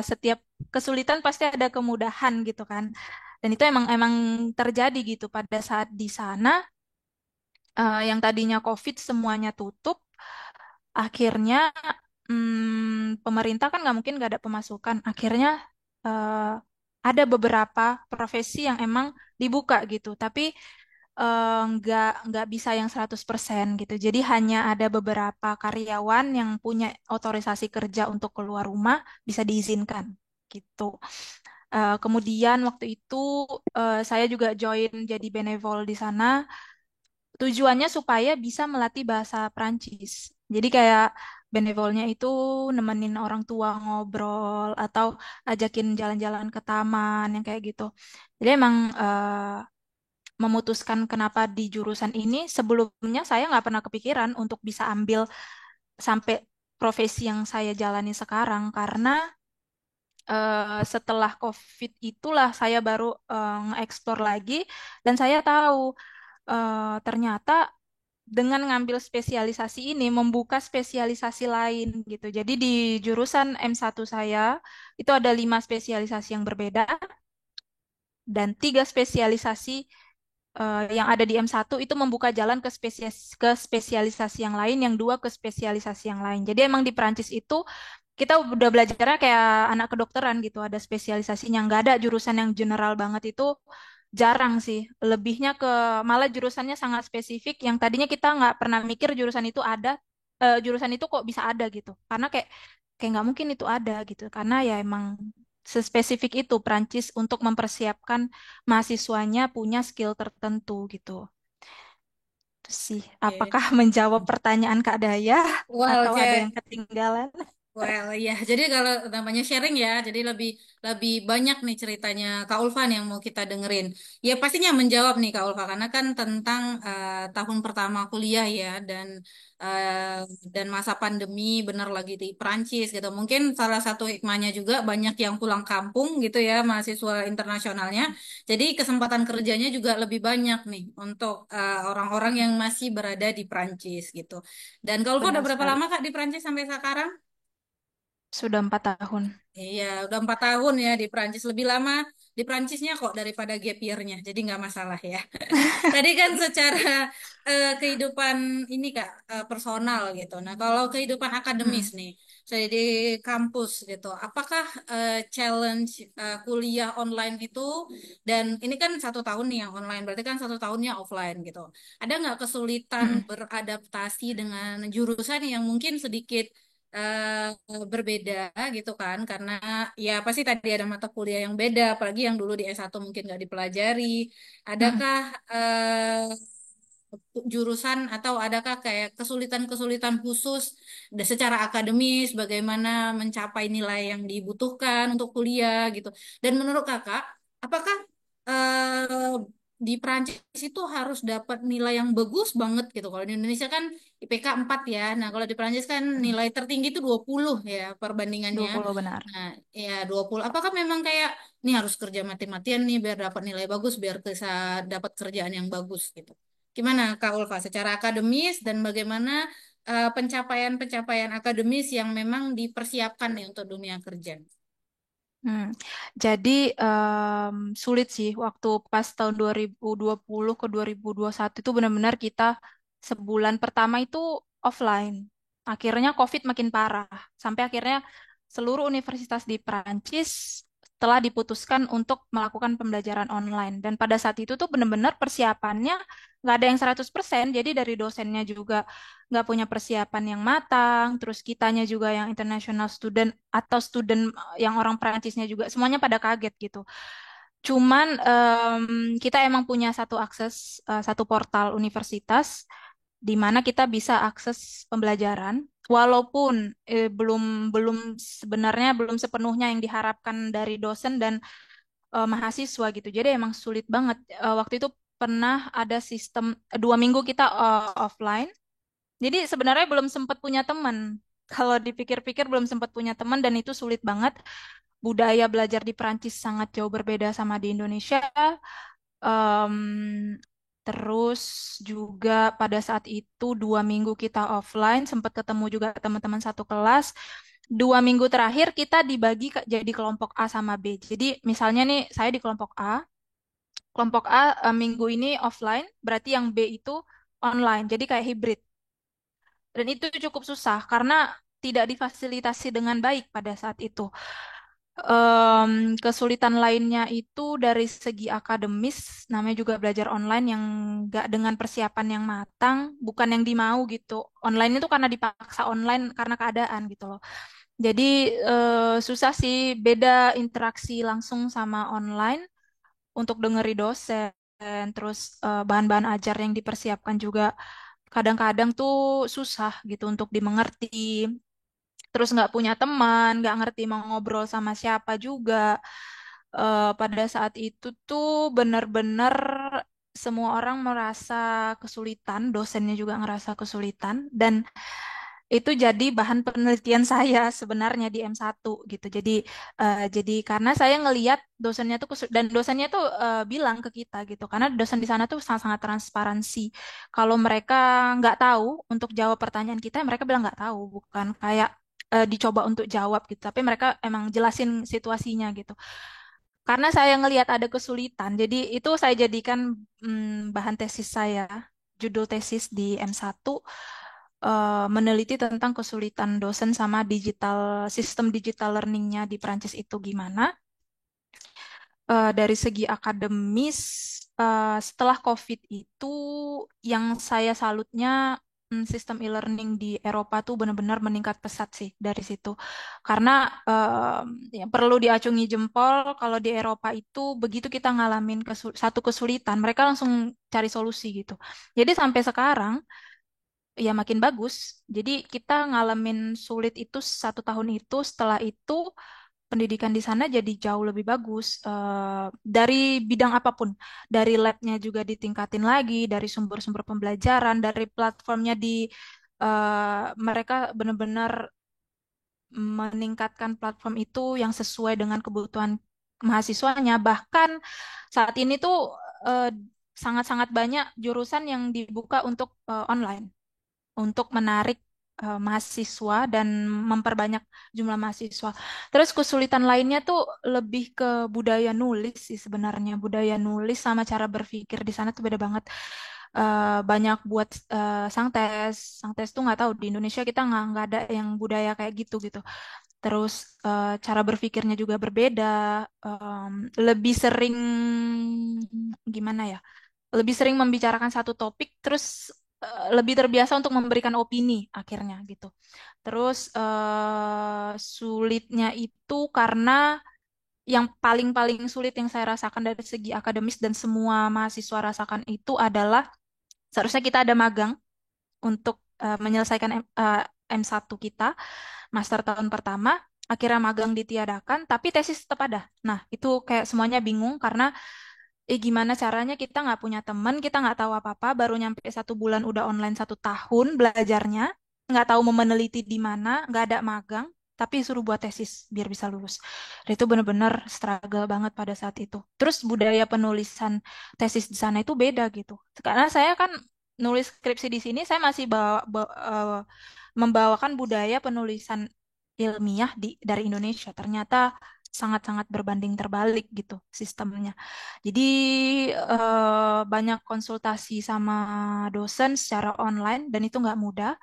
setiap kesulitan pasti ada kemudahan gitu kan. Dan itu emang emang terjadi gitu pada saat di sana yang tadinya COVID semuanya tutup, akhirnya pemerintah kan nggak mungkin nggak ada pemasukan. Akhirnya eh, ada beberapa profesi yang emang dibuka gitu, tapi nggak bisa yang 100% gitu. Jadi hanya ada beberapa karyawan yang punya otorisasi kerja untuk keluar rumah bisa diizinkan gitu. Kemudian waktu itu saya juga join jadi benevol di sana. Tujuannya supaya bisa melatih bahasa Prancis. Jadi kayak benevolnya itu nemenin orang tua ngobrol atau ajakin jalan-jalan ke taman yang kayak gitu. Jadi emang memutuskan kenapa di jurusan ini sebelumnya saya nggak pernah kepikiran untuk bisa ambil sampai profesi yang saya jalani sekarang karena setelah COVID itulah saya baru nge-explore lagi dan saya tahu ternyata dengan ngambil spesialisasi ini membuka spesialisasi lain gitu. Jadi di jurusan M1 saya itu ada 5 spesialisasi yang berbeda dan 3 spesialisasi yang ada di M1 itu membuka jalan ke spesialisasi yang lain, yang 2 ke spesialisasi yang lain. Jadi emang di Perancis itu kita udah belajarnya kayak anak kedokteran gitu, ada spesialisasinya. Nggak ada jurusan yang general banget itu jarang sih. Lebihnya ke malah jurusannya sangat spesifik yang tadinya kita nggak pernah mikir jurusan itu ada, jurusan itu kok bisa ada gitu. Karena kayak kayak nggak mungkin itu ada gitu. Karena ya emang sespesifik itu Prancis untuk mempersiapkan mahasiswanya punya skill tertentu gitu. Itu sih, Oke. apakah menjawab pertanyaan Kak Daya Well, atau ada yang ketinggalan? well, ya. Jadi kalau namanya sharing ya, jadi lebih lebih banyak nih ceritanya Kak Ulfan yang mau kita dengerin. Ya pastinya menjawab nih Kak Ulfa karena kan tentang tahun pertama kuliah ya eh, dan masa pandemi benar lagi di Perancis gitu. Mungkin salah satu hikmahnya juga banyak yang pulang kampung gitu ya mahasiswa internasionalnya. Jadi kesempatan kerjanya juga lebih banyak nih untuk orang-orang yang masih berada di Perancis gitu. Dan Kak Ulfa udah Benar berapa sekali. lama Kak di Perancis sampai sekarang? Sudah 4 tahun. Iya, udah 4 tahun ya di Prancis. Lebih lama di Prancisnya kok daripada gap year-nya. Jadi nggak masalah ya. Tadi kan secara kehidupan ini Kak, personal gitu. Nah, kalau kehidupan akademis Mm-mm. nih, saya di kampus gitu. Apakah challenge kuliah online itu, dan ini kan 1 tahun nih yang online, berarti kan 1 tahunnya offline gitu. Ada nggak kesulitan Mm-mm. beradaptasi dengan jurusan yang mungkin sedikit berbeda gitu kan karena ya pasti tadi ada mata kuliah yang beda apalagi yang dulu di S1 mungkin nggak dipelajari. Mm-mm. Adakah jurusan atau adakah kayak kesulitan-kesulitan khusus secara akademis bagaimana mencapai nilai yang dibutuhkan untuk kuliah gitu. Dan menurut Kakak, apakah eh, di Prancis itu harus dapat nilai yang bagus banget gitu. Kalau di Indonesia kan IPK 4 ya. Nah, kalau di Prancis kan Mm. nilai tertinggi itu 20 ya perbandingannya. 20 benar. Nah, ya 20. Apakah memang kayak ini harus kerja mati-matian nih biar dapat nilai bagus, biar bisa dapat kerjaan yang bagus gitu. Gimana Kak Ulfa secara akademis dan bagaimana pencapaian-pencapaian akademis yang memang dipersiapkan nih untuk dunia kerja? Hmm. Jadi sulit sih waktu pas tahun 2020 ke 2021 itu benar-benar kita sebulan pertama itu offline. Akhirnya COVID makin parah. Sampai akhirnya seluruh universitas di Perancis telah diputuskan untuk melakukan pembelajaran online. Dan pada saat itu tuh benar-benar persiapannya nggak ada yang 100%. Jadi dari dosennya juga nggak punya persiapan yang matang, terus kitanya juga yang international student atau student yang orang Perancisnya juga semuanya pada kaget gitu. Cuman kita emang punya satu akses, satu portal universitas di mana kita bisa akses pembelajaran, walaupun belum belum sebenarnya belum sepenuhnya yang diharapkan dari dosen dan mahasiswa gitu. Jadi emang sulit banget. Waktu itu pernah ada sistem 2 minggu kita offline. Jadi sebenarnya belum sempat punya teman. Kalau dipikir-pikir belum sempat punya teman dan itu sulit banget. Budaya belajar di Perancis sangat jauh berbeda sama di Indonesia. Em, Terus juga pada saat itu 2 minggu kita offline, sempat ketemu juga teman-teman satu kelas. 2 minggu terakhir kita dibagi jadi kelompok A sama B. Jadi misalnya nih saya di kelompok A minggu ini offline, berarti yang B itu online. Jadi kayak hybrid. Dan itu cukup susah karena tidak difasilitasi dengan baik pada saat itu. Kesulitan lainnya itu dari segi akademis, namanya juga belajar online yang nggak dengan persiapan yang matang, bukan yang dimau gitu. Online itu karena dipaksa online karena keadaan gitu loh. Jadi susah sih, beda interaksi langsung sama online untuk dengeri dosen, terus bahan-bahan ajar yang dipersiapkan juga kadang-kadang tuh susah gitu untuk dimengerti. Terus nggak punya teman, nggak ngerti mau ngobrol sama siapa juga. Pada saat itu tuh benar-benar semua orang merasa kesulitan, dosennya juga ngerasa kesulitan, dan itu jadi bahan penelitian saya sebenarnya di M1 gitu. Jadi karena saya ngeliat dosennya tuh dan dosennya tuh bilang ke kita gitu, karena dosen di sana tuh sangat-sangat transparansi. Kalau mereka nggak tahu untuk jawab pertanyaan kita, mereka bilang nggak tahu, bukan kayak dicoba untuk jawab gitu, tapi mereka emang jelasin situasinya gitu. Karena saya ngelihat ada kesulitan, jadi itu saya jadikan bahan tesis saya, judul tesis di M1, meneliti tentang kesulitan dosen sama sistem digital learningnya di Prancis itu gimana. Dari segi akademis, setelah COVID itu yang saya salutnya sistem e-learning di Eropa tuh benar-benar meningkat pesat sih dari situ. Karena ya, perlu diacungi jempol kalau di Eropa itu begitu kita ngalamin satu kesulitan, mereka langsung cari solusi gitu. Jadi sampai sekarang ya makin bagus. Jadi kita ngalamin sulit itu 1 tahun itu, setelah itu pendidikan di sana jadi jauh lebih bagus dari bidang apapun, dari labnya juga ditingkatin lagi, dari sumber-sumber pembelajaran, dari platformnya mereka benar-benar meningkatkan platform itu yang sesuai dengan kebutuhan mahasiswanya. Bahkan saat ini tuh eh, sangat-sangat banyak jurusan yang dibuka untuk online untuk menarik mahasiswa dan memperbanyak jumlah mahasiswa. Terus kesulitan lainnya tuh lebih ke budaya nulis sih sebenarnya. Budaya nulis sama cara berpikir di sana tuh beda banget. Banyak buat sang tes tuh nggak tahu di Indonesia kita nggak ada yang budaya kayak gitu gitu. Terus cara berpikirnya juga berbeda. Lebih sering gimana ya? Lebih sering membicarakan satu topik, terus lebih terbiasa untuk memberikan opini akhirnya gitu. Terus sulitnya itu karena yang paling-paling sulit yang saya rasakan dari segi akademis dan semua mahasiswa rasakan itu adalah seharusnya kita ada magang untuk menyelesaikan M1 kita, master tahun pertama, akhirnya magang ditiadakan, tapi tesis tetap ada. Nah, itu kayak semuanya bingung karena gimana caranya kita nggak punya teman, kita nggak tahu apa-apa, baru nyampe 1 bulan udah online 1 tahun belajarnya, nggak tahu mau meneliti di mana, nggak ada magang, tapi suruh buat tesis biar bisa lulus. Dan itu benar-benar struggle banget pada saat itu. Terus budaya penulisan tesis di sana itu beda gitu. Karena saya kan nulis skripsi di sini, saya masih membawakan budaya penulisan ilmiah dari Indonesia. Ternyata sangat-sangat berbanding terbalik gitu sistemnya. Jadi banyak konsultasi sama dosen secara online dan itu nggak mudah.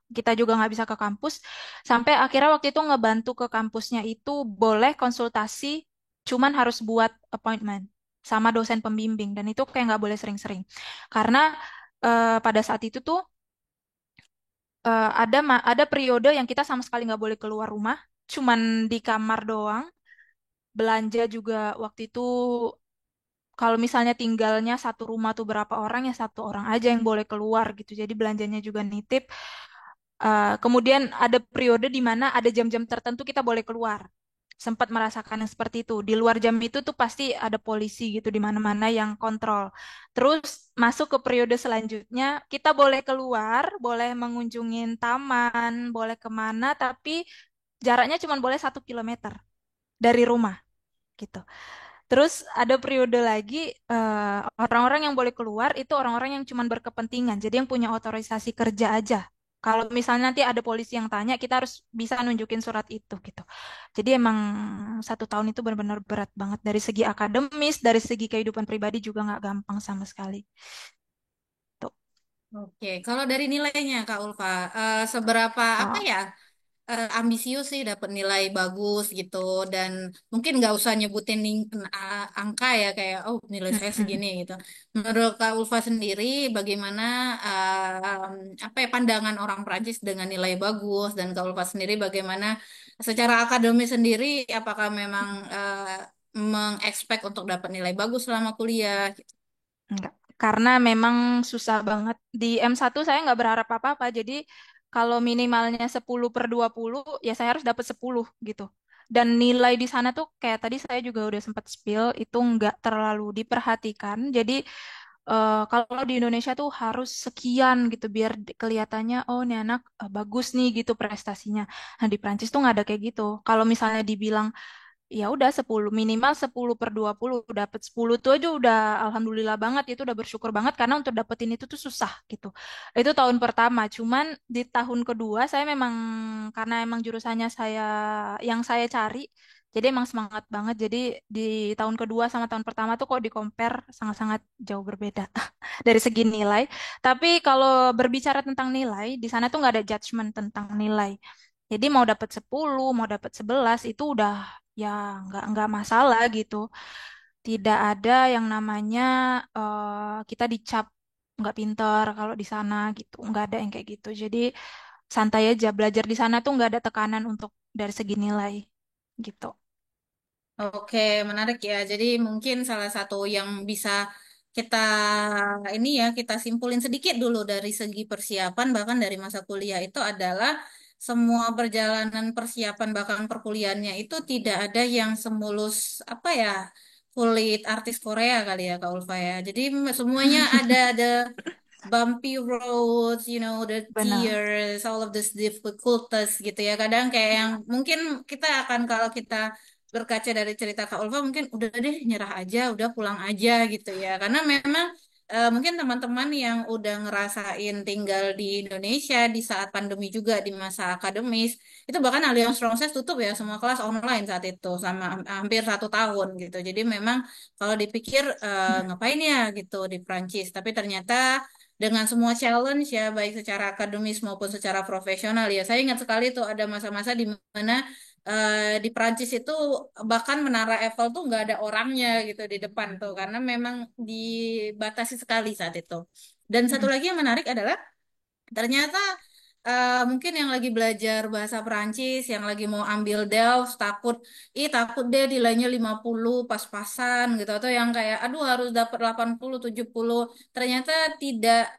Kita juga nggak bisa ke kampus. Sampai akhirnya waktu itu ngebantu ke kampusnya itu boleh konsultasi, cuman harus buat appointment sama dosen pembimbing dan itu kayak nggak boleh sering-sering. Karena pada saat itu tuh ada periode yang kita sama sekali nggak boleh keluar rumah, cuman di kamar doang. Belanja juga waktu itu kalau misalnya tinggalnya satu rumah tuh berapa orang ya satu orang aja yang boleh keluar gitu. Jadi belanjanya juga nitip. Kemudian ada periode di mana ada jam-jam tertentu kita boleh keluar. sempat merasakan yang seperti itu. Di luar jam itu tuh pasti ada polisi gitu di mana-mana yang kontrol. Terus masuk ke periode selanjutnya, kita boleh keluar, boleh mengunjungi taman, boleh kemana, tapi jaraknya cuma boleh 1 kilometer dari rumah gitu. Terus ada periode lagi orang-orang yang boleh keluar itu orang-orang yang cuma berkepentingan, jadi yang punya otorisasi kerja aja. Kalau misalnya nanti ada polisi yang tanya, kita harus bisa nunjukin surat itu gitu. Jadi emang 1 tahun itu benar-benar berat banget dari segi akademis, dari segi kehidupan pribadi juga nggak gampang sama sekali. Tuh. Oke, kalau dari nilainya Kak Ulfa, seberapa apa Oh. ya ambisius sih dapat nilai bagus gitu dan mungkin nggak usah nyebutin angka ya kayak oh nilai saya Mm-mm. segini gitu. Menurut Kak Ulfa sendiri bagaimana apa ya pandangan orang Prancis dengan nilai bagus dan Kak Ulfa sendiri bagaimana secara akademis sendiri apakah memang mengekspek untuk dapat nilai bagus selama kuliah? Gitu? Enggak, karena memang susah banget. Di M1 saya nggak berharap apa-apa, jadi kalau minimalnya 10/20, ya saya harus dapat 10 gitu. Dan nilai di sana tuh kayak tadi saya juga udah sempat spill, itu nggak terlalu diperhatikan. Jadi kalau di Indonesia tuh harus sekian gitu, biar kelihatannya, oh ini anak bagus nih gitu prestasinya. Nah di Prancis tuh nggak ada kayak gitu. Kalau misalnya dibilang ya udah 10 minimal 10/20 dapat 10 tuh aja udah alhamdulillah banget, itu udah bersyukur banget karena untuk dapetin itu tuh susah gitu. Itu tahun pertama, cuman di tahun kedua saya memang karena emang jurusannya yang saya cari, jadi emang semangat banget. Jadi di tahun kedua sama tahun pertama tuh kok di compare sangat-sangat jauh berbeda dari segi nilai. Tapi kalau berbicara tentang nilai, di sana tuh nggak ada judgement tentang nilai. Jadi mau dapat 10, mau dapat 11 itu udah ya nggak masalah gitu. Tidak ada yang namanya kita dicap nggak pinter kalau di sana gitu. Nggak ada yang kayak gitu. Jadi santai aja belajar di sana tuh nggak ada tekanan untuk dari segi nilai gitu. Oke, menarik ya. Jadi mungkin salah satu yang bisa kita ini ya kita simpulin sedikit dulu dari segi persiapan bahkan dari masa kuliah itu adalah semua perjalanan persiapan bahkan perkuliahannya itu tidak ada yang semulus apa ya kulit artis Korea kali ya Kak Ulfa ya. Jadi semuanya ada bumpy roads, the Benar. tears, all of this difficulties gitu ya. Kadang kayak yang Iya. mungkin kita akan kalau kita berkaca dari cerita Kak Ulfa mungkin udah deh nyerah aja, udah pulang aja gitu ya. Karena memang mungkin teman-teman yang udah ngerasain tinggal di Indonesia di saat pandemi juga di masa akademis, itu bahkan Alliance Francaise tutup ya semua kelas online saat itu sama hampir 1 tahun gitu. Jadi memang kalau dipikir ngapain ya gitu di Prancis, tapi ternyata dengan semua challenge ya baik secara akademis maupun secara profesional ya saya ingat sekali tuh ada masa-masa di mana di Prancis itu bahkan Menara Eiffel tuh nggak ada orangnya gitu di depan tuh karena memang dibatasi sekali saat itu. Dan satu Mm-mm. lagi yang menarik adalah ternyata mungkin yang lagi belajar bahasa Perancis, yang lagi mau ambil DELFS, takut deh nilainya 50 pas-pasan gitu. Atau yang kayak, aduh harus dapat 80, 70. Ternyata tidak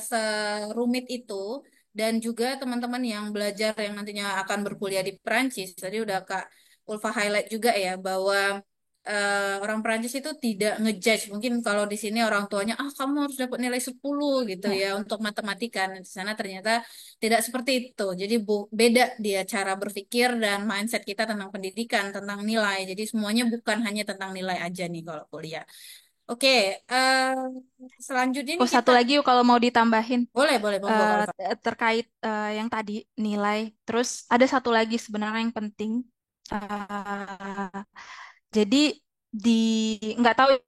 serumit itu. Dan juga teman-teman yang belajar yang nantinya akan berkuliah di Perancis. Tadi udah Kak Ulfa highlight juga ya, bahwa orang Perancis itu tidak ngejudge. Mungkin kalau di sini orang tuanya, ah kamu harus dapat nilai 10 gitu Ya. ya untuk matematika. Nah, di sana ternyata tidak seperti itu. Jadi beda dia cara berpikir dan mindset kita tentang pendidikan, tentang nilai. Jadi semuanya bukan hanya tentang nilai aja nih kalau kuliah. Oke, selanjutnya Oh, nih satu kita lagi kalau mau ditambahin boleh monggo kalau terkait yang tadi nilai. Terus ada satu lagi sebenarnya yang penting. Eh, jadi di nggak tahu ya,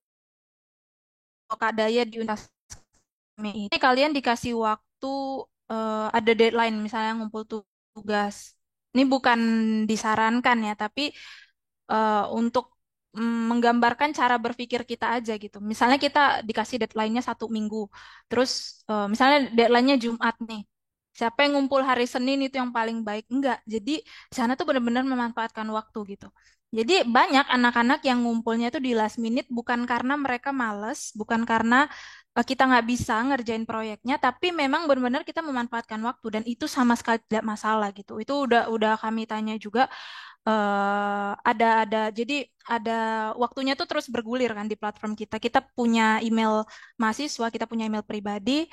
Kak Daya di Universitas kami ini kalian dikasih waktu ada deadline misalnya ngumpul tugas. Ini bukan disarankan ya, tapi untuk menggambarkan cara berpikir kita aja gitu. Misalnya kita dikasih deadline-nya 1 minggu, terus misalnya deadline-nya Jumat nih. Siapa yang ngumpul hari Senin itu yang paling baik? Enggak. Jadi di sana tuh benar-benar memanfaatkan waktu gitu. Jadi banyak anak-anak yang ngumpulnya itu di last minute bukan karena mereka males, bukan karena kita nggak bisa ngerjain proyeknya, tapi memang benar-benar kita memanfaatkan waktu dan itu sama sekali tidak masalah gitu. Itu udah kami tanya juga ada jadi ada waktunya tuh terus bergulir kan di platform kita. Kita punya email mahasiswa, kita punya email pribadi,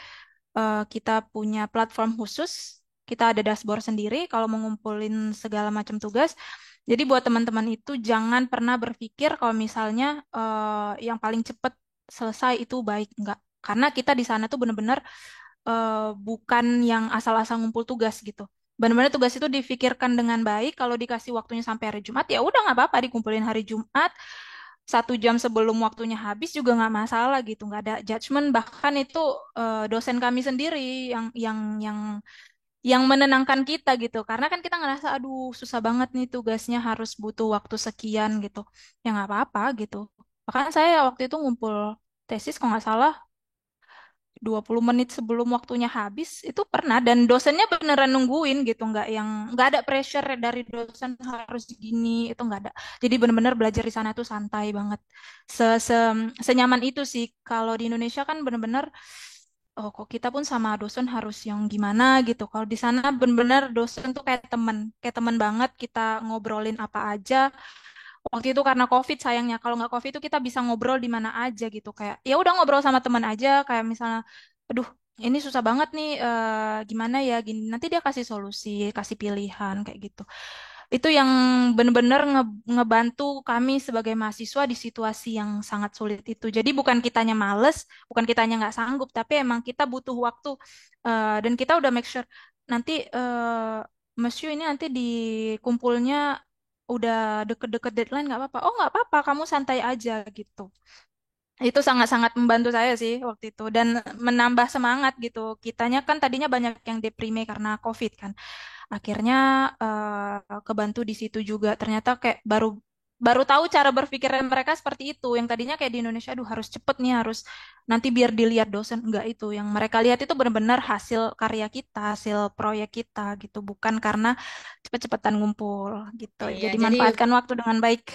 kita punya platform khusus, kita ada dashboard sendiri kalau mau ngumpulin segala macam tugas. Jadi buat teman-teman itu jangan pernah berpikir kalau misalnya yang paling cepat selesai itu baik, enggak. Karena kita di sana tuh benar-benar bukan yang asal-asal ngumpul tugas gitu. Benar-benar tugas itu difikirkan dengan baik. Kalau dikasih waktunya sampai hari Jumat, ya udah nggak apa-apa dikumpulin hari Jumat. 1 jam sebelum waktunya habis juga nggak masalah gitu, nggak ada judgement. Bahkan itu dosen kami sendiri yang menenangkan kita gitu. Karena kan kita ngerasa, aduh susah banget nih tugasnya harus butuh waktu sekian gitu. Ya nggak apa-apa gitu. Bahkan saya waktu itu ngumpul tesis kalau nggak salah 20 menit sebelum waktunya habis itu pernah dan dosennya beneran nungguin gitu nggak ada pressure dari dosen harus gini itu nggak ada jadi bener-bener belajar di sana tuh santai banget se, se senyaman itu sih kalau di Indonesia kan bener-bener oh kok kita pun sama dosen harus yang gimana gitu kalau di sana bener-bener dosen tuh kayak teman banget kita ngobrolin apa aja. Waktu itu karena COVID sayangnya, kalau nggak COVID itu kita bisa ngobrol di mana aja gitu. Kayak ya udah ngobrol sama teman aja, kayak misalnya, aduh ini susah banget nih, gimana ya gini. Nanti dia kasih solusi, kasih pilihan kayak gitu. Itu yang bener-bener ngebantu kami sebagai mahasiswa di situasi yang sangat sulit itu. Jadi bukan kitanya males, bukan kitanya nggak sanggup, tapi emang kita butuh waktu dan kita udah make sure nanti Monsieur ini nanti dikumpulnya udah deket-deket deadline nggak apa-apa. Oh nggak apa-apa, kamu santai aja gitu. Itu sangat-sangat membantu saya sih waktu itu dan menambah semangat gitu. Kitanya kan tadinya banyak yang deprime karena COVID kan. Akhirnya kebantu di situ juga. Ternyata kayak baru baru tahu cara berpikir mereka seperti itu. Yang tadinya kayak di Indonesia, aduh harus cepet nih, harus nanti biar dilihat dosen. Enggak itu. Yang mereka lihat itu benar-benar hasil karya kita, hasil proyek kita gitu. Bukan karena cepet-cepetan ngumpul gitu. Iya, Jadi jadi manfaatkan waktu dengan baik.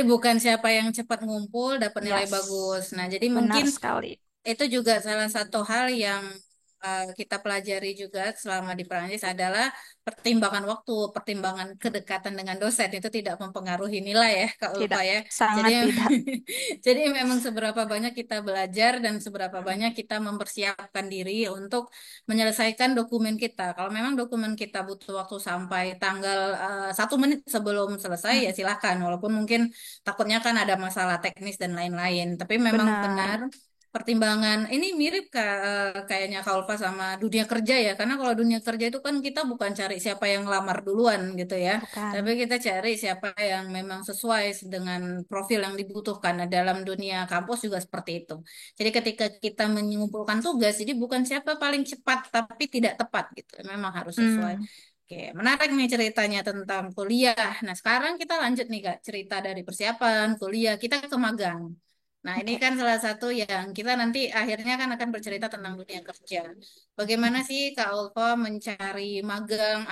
bukan siapa yang cepat ngumpul dapat nilai Yes, bagus. Nah, jadi benar mungkin sekali. itu juga salah satu hal yang kita pelajari juga selama di Perancis adalah pertimbangan waktu, pertimbangan kedekatan dengan dosen itu tidak mempengaruhi nilai ya, Kak Ulfa Tidak, ya. Jadi sangat tidak. jadi memang seberapa banyak kita belajar dan seberapa banyak kita mempersiapkan diri untuk menyelesaikan dokumen kita. Kalau memang dokumen kita butuh waktu sampai tanggal 1 menit sebelum selesai ya Mm, silakan. Walaupun mungkin takutnya kan ada masalah teknis dan lain-lain. Tapi memang benar benar, pertimbangan ini mirip kayaknya Kak Ulfa sama dunia kerja ya. Karena kalau dunia kerja itu kan kita bukan cari siapa yang lamar duluan gitu ya. Tapi bukan. kita cari siapa yang memang sesuai dengan profil yang dibutuhkan. Nah, dalam dunia kampus juga seperti itu. Jadi ketika kita mengumpulkan tugas, jadi bukan siapa paling cepat tapi tidak tepat gitu. Memang harus sesuai. Hmm, Oke, menarik nih ceritanya tentang kuliah. Nah, sekarang kita lanjut nih Kak, cerita dari persiapan kuliah kita ke magang. Nah, ini oke. kan salah satu yang kita nanti akhirnya kan akan bercerita tentang dunia kerja. Bagaimana sih Kak Ulfa mencari magang?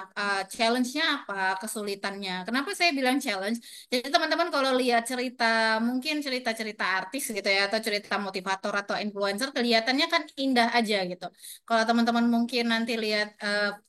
Challenge-nya apa? Kesulitannya? Kenapa saya bilang challenge? Jadi teman-teman kalau lihat cerita, mungkin cerita-cerita artis gitu ya, atau cerita motivator atau influencer, kelihatannya kan indah aja gitu. Kalau teman-teman mungkin nanti lihat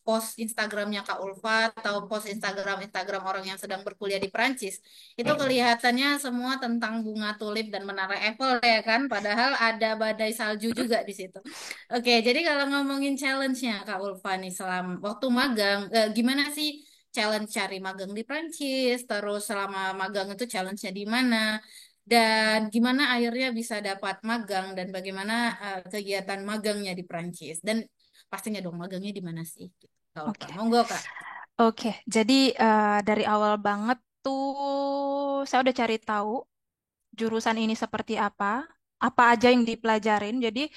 post Instagramnya Kak Ulfa atau post Instagram orang yang sedang berkuliah di Perancis, itu kelihatannya semua tentang bunga tulip dan menara Eiffel ya kan, padahal ada badai salju juga di situ. Oke, jadi kalau ngomongin challenge-nya Kak Ulfa nih selama waktu magang, gimana sih challenge cari magang di Prancis, terus selama magang itu challenge-nya di mana, dan gimana akhirnya bisa dapat magang, dan bagaimana kegiatan magangnya di Prancis, dan pastinya dong magangnya di mana sih, Kak Ulfa. Oke, Monggo Kak. oke. Jadi dari awal banget tuh saya udah cari tahu jurusan ini seperti apa aja yang dipelajarin. Jadi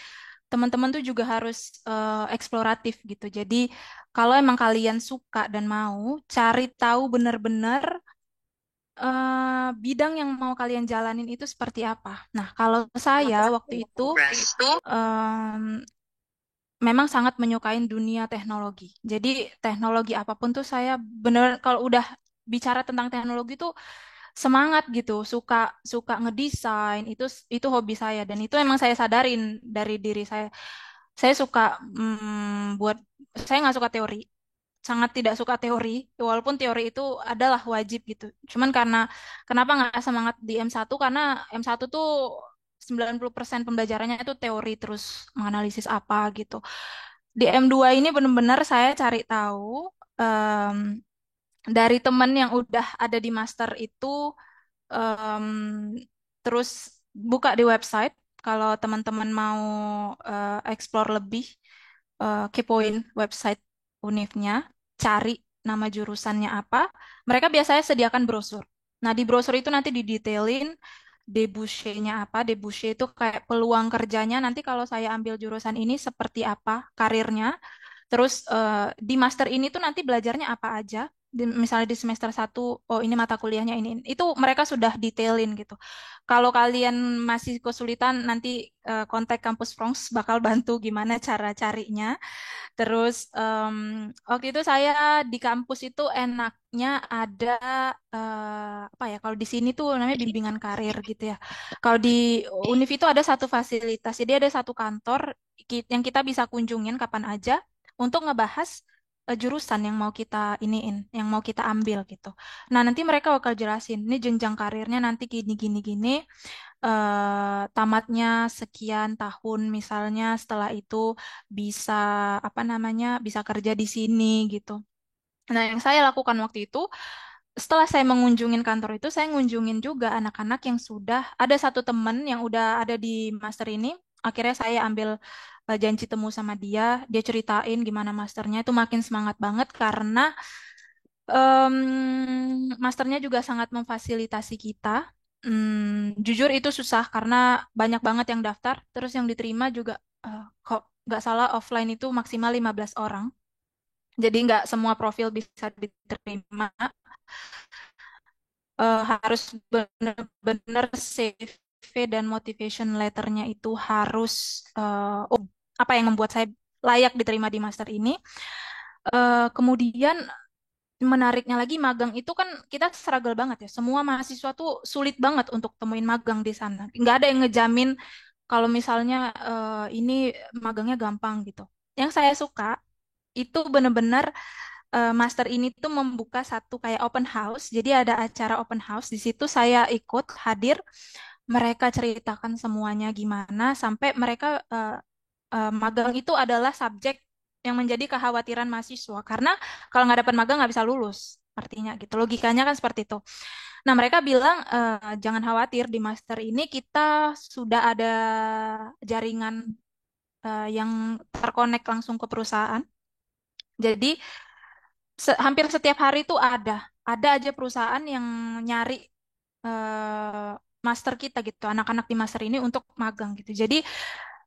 teman-teman tuh juga harus eksploratif gitu. Jadi kalau emang kalian suka dan mau, cari tahu benar-benar bidang yang mau kalian jalanin itu seperti apa. Nah, kalau saya waktu itu em, memang sangat menyukai dunia teknologi. Jadi teknologi apapun tuh saya bener kalau udah bicara tentang teknologi tuh semangat gitu, suka suka ngedesain, itu hobi saya dan itu emang saya sadarin dari diri saya. Saya suka buat saya nggak suka teori, sangat tidak suka teori, walaupun teori itu adalah wajib gitu. Cuman karena kenapa nggak semangat di M1? Karena M1 tuh 90% pembelajarannya itu teori terus menganalisis apa gitu. Di M2 ini benar-benar saya cari tahu em, dari teman yang udah ada di master itu, em, terus buka di website kalau teman-teman mau explore lebih, kepoin website univnya, cari nama jurusannya apa. Mereka biasanya sediakan brosur. Nah, di brosur itu nanti didetailin debouché-nya apa. Debouché itu kayak peluang kerjanya nanti kalau saya ambil jurusan ini seperti apa karirnya. Terus di master ini tuh nanti belajarnya apa aja. Misalnya di semester 1, oh ini mata kuliahnya ini. Itu mereka sudah detailin gitu. Kalau kalian masih kesulitan, nanti kontak kampus Bronx bakal bantu gimana cara carinya. Terus waktu itu saya di kampus itu enaknya ada apa ya? Kalau di sini tuh namanya bimbingan karir gitu ya. Kalau di Univ itu ada satu fasilitas, jadi ada satu kantor yang kita bisa kunjungin kapan aja untuk ngebahas jurusan yang mau kita iniin, yang mau kita ambil gitu. Nah, nanti mereka bakal jelasin, ini jenjang karirnya nanti gini gini gini, tamatnya sekian tahun misalnya, setelah itu bisa apa namanya, bisa kerja di sini gitu. Nah, yang saya lakukan waktu itu, setelah saya mengunjungin kantor itu, saya ngunjungin juga anak-anak yang sudah ada satu temen yang udah ada di master ini. Akhirnya saya ambil janji temu sama dia, dia ceritain gimana masternya, itu makin semangat banget karena masternya juga sangat memfasilitasi kita. Jujur itu susah karena banyak banget yang daftar, terus yang diterima juga kok nggak salah offline itu maksimal 15 orang. Jadi nggak semua profil bisa diterima. Harus benar-benar CV dan motivation letternya itu harus oh, apa yang membuat saya layak diterima di master ini. Kemudian menariknya lagi magang itu kan kita struggle banget ya. Semua mahasiswa tuh sulit banget untuk temuin magang di sana. Nggak ada yang ngejamin kalau misalnya ini magangnya gampang gitu. Yang saya suka itu benar-benar master ini tuh membuka satu kayak open house. Jadi ada acara open house di situ saya ikut hadir. Mereka ceritakan semuanya gimana sampai mereka magang itu adalah subjek yang menjadi kekhawatiran mahasiswa karena kalau nggak dapat magang nggak bisa lulus. Artinya gitu. Logikanya kan seperti itu. Nah, mereka bilang jangan khawatir di master ini kita sudah ada jaringan yang terkonek langsung ke perusahaan. Jadi hampir setiap hari itu ada aja perusahaan yang nyari eh, master kita gitu, anak-anak di master ini untuk magang gitu. Jadi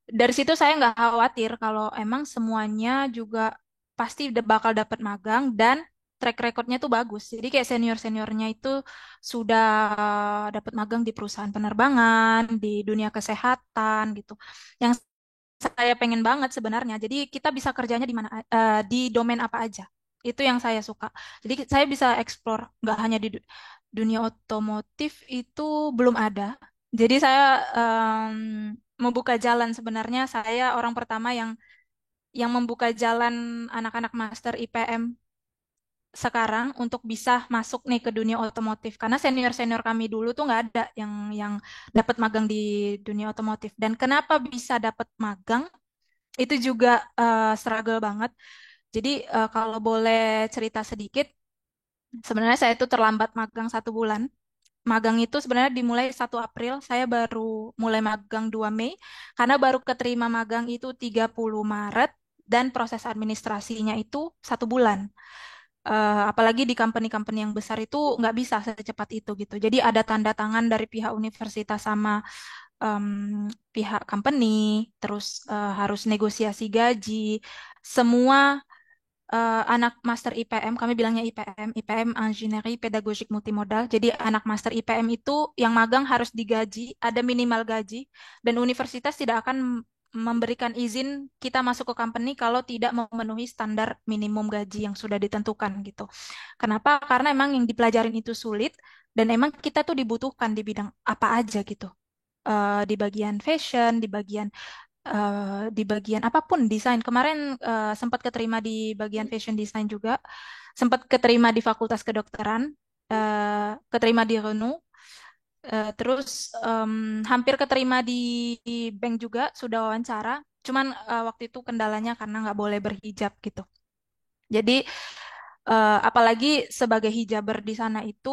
dari situ saya nggak khawatir kalau emang semuanya juga pasti bakal dapat magang dan track recordnya tuh bagus. Jadi kayak senior-seniornya itu sudah dapat magang di perusahaan penerbangan, di dunia kesehatan gitu. Yang saya pengen banget sebenarnya. Jadi kita bisa kerjanya di mana, di domain apa aja. Itu yang saya suka. Jadi saya bisa explore nggak hanya di dunia otomotif itu belum ada. Jadi saya membuka jalan sebenarnya saya orang pertama yang membuka jalan anak-anak master IPM sekarang untuk bisa masuk nih ke dunia otomotif karena senior-senior kami dulu tuh nggak ada yang dapat magang di dunia otomotif dan kenapa bisa dapat magang itu juga struggle banget. Jadi kalau boleh cerita sedikit, sebenarnya saya itu terlambat magang 1 bulan. Magang itu sebenarnya dimulai 1 April, saya baru mulai magang 2 Mei, karena baru keterima magang itu 30 Maret, dan proses administrasinya itu 1 bulan. Apalagi di company-company yang besar itu nggak bisa secepat itu gitu. Jadi ada tanda tangan dari pihak universitas sama em, pihak company, terus harus negosiasi gaji. Semua anak master IPM, kami bilangnya IPM, IPM Ingenieri Pedagogik Multimodal. Jadi anak master IPM itu yang magang harus digaji, ada minimal gaji, dan universitas tidak akan memberikan izin kita masuk ke company kalau tidak memenuhi standar minimum gaji yang sudah ditentukan gitu. Kenapa? Karena emang yang dipelajarin itu sulit dan emang kita tuh dibutuhkan di bidang apa aja gitu. Di bagian fashion, di bagian apapun desain. Kemarin sempat keterima di bagian fashion design juga, sempat keterima di Fakultas Kedokteran, keterima di RUNU, terus hampir keterima di bank juga, sudah wawancara. Cuman waktu itu kendalanya karena nggak boleh berhijab gitu. Jadi apalagi sebagai hijaber di sana itu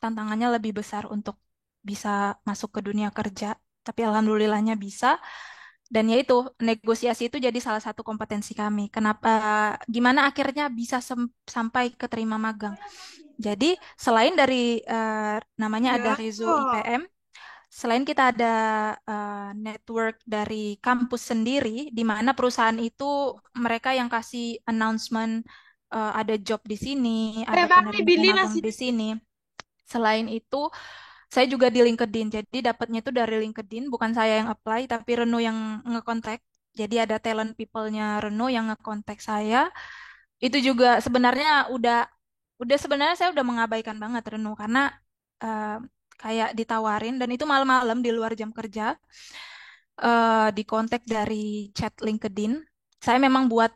tantangannya lebih besar untuk bisa masuk ke dunia kerja. Tapi alhamdulillahnya bisa. Dan ya itu, negosiasi itu jadi salah satu kompetensi kami. Kenapa, gimana akhirnya bisa sampai keterima magang. Jadi selain dari namanya ada Ya. Rezo IPM, selain kita ada network dari kampus sendiri, di mana perusahaan itu mereka yang kasih announcement ada job di sini, ada Bang nih penerima Billy magang nasi. di sini. Selain itu, saya juga di LinkedIn. Jadi dapatnya itu dari LinkedIn, bukan saya yang apply, tapi Reno yang ngekontak. Jadi ada talent people-nya Reno yang ngekontak saya. Itu juga sebenarnya udah sebenarnya saya udah mengabaikan banget Reno karena eh, kayak ditawarin dan itu malam-malam di luar jam kerja di kontak dari chat LinkedIn. Saya memang buat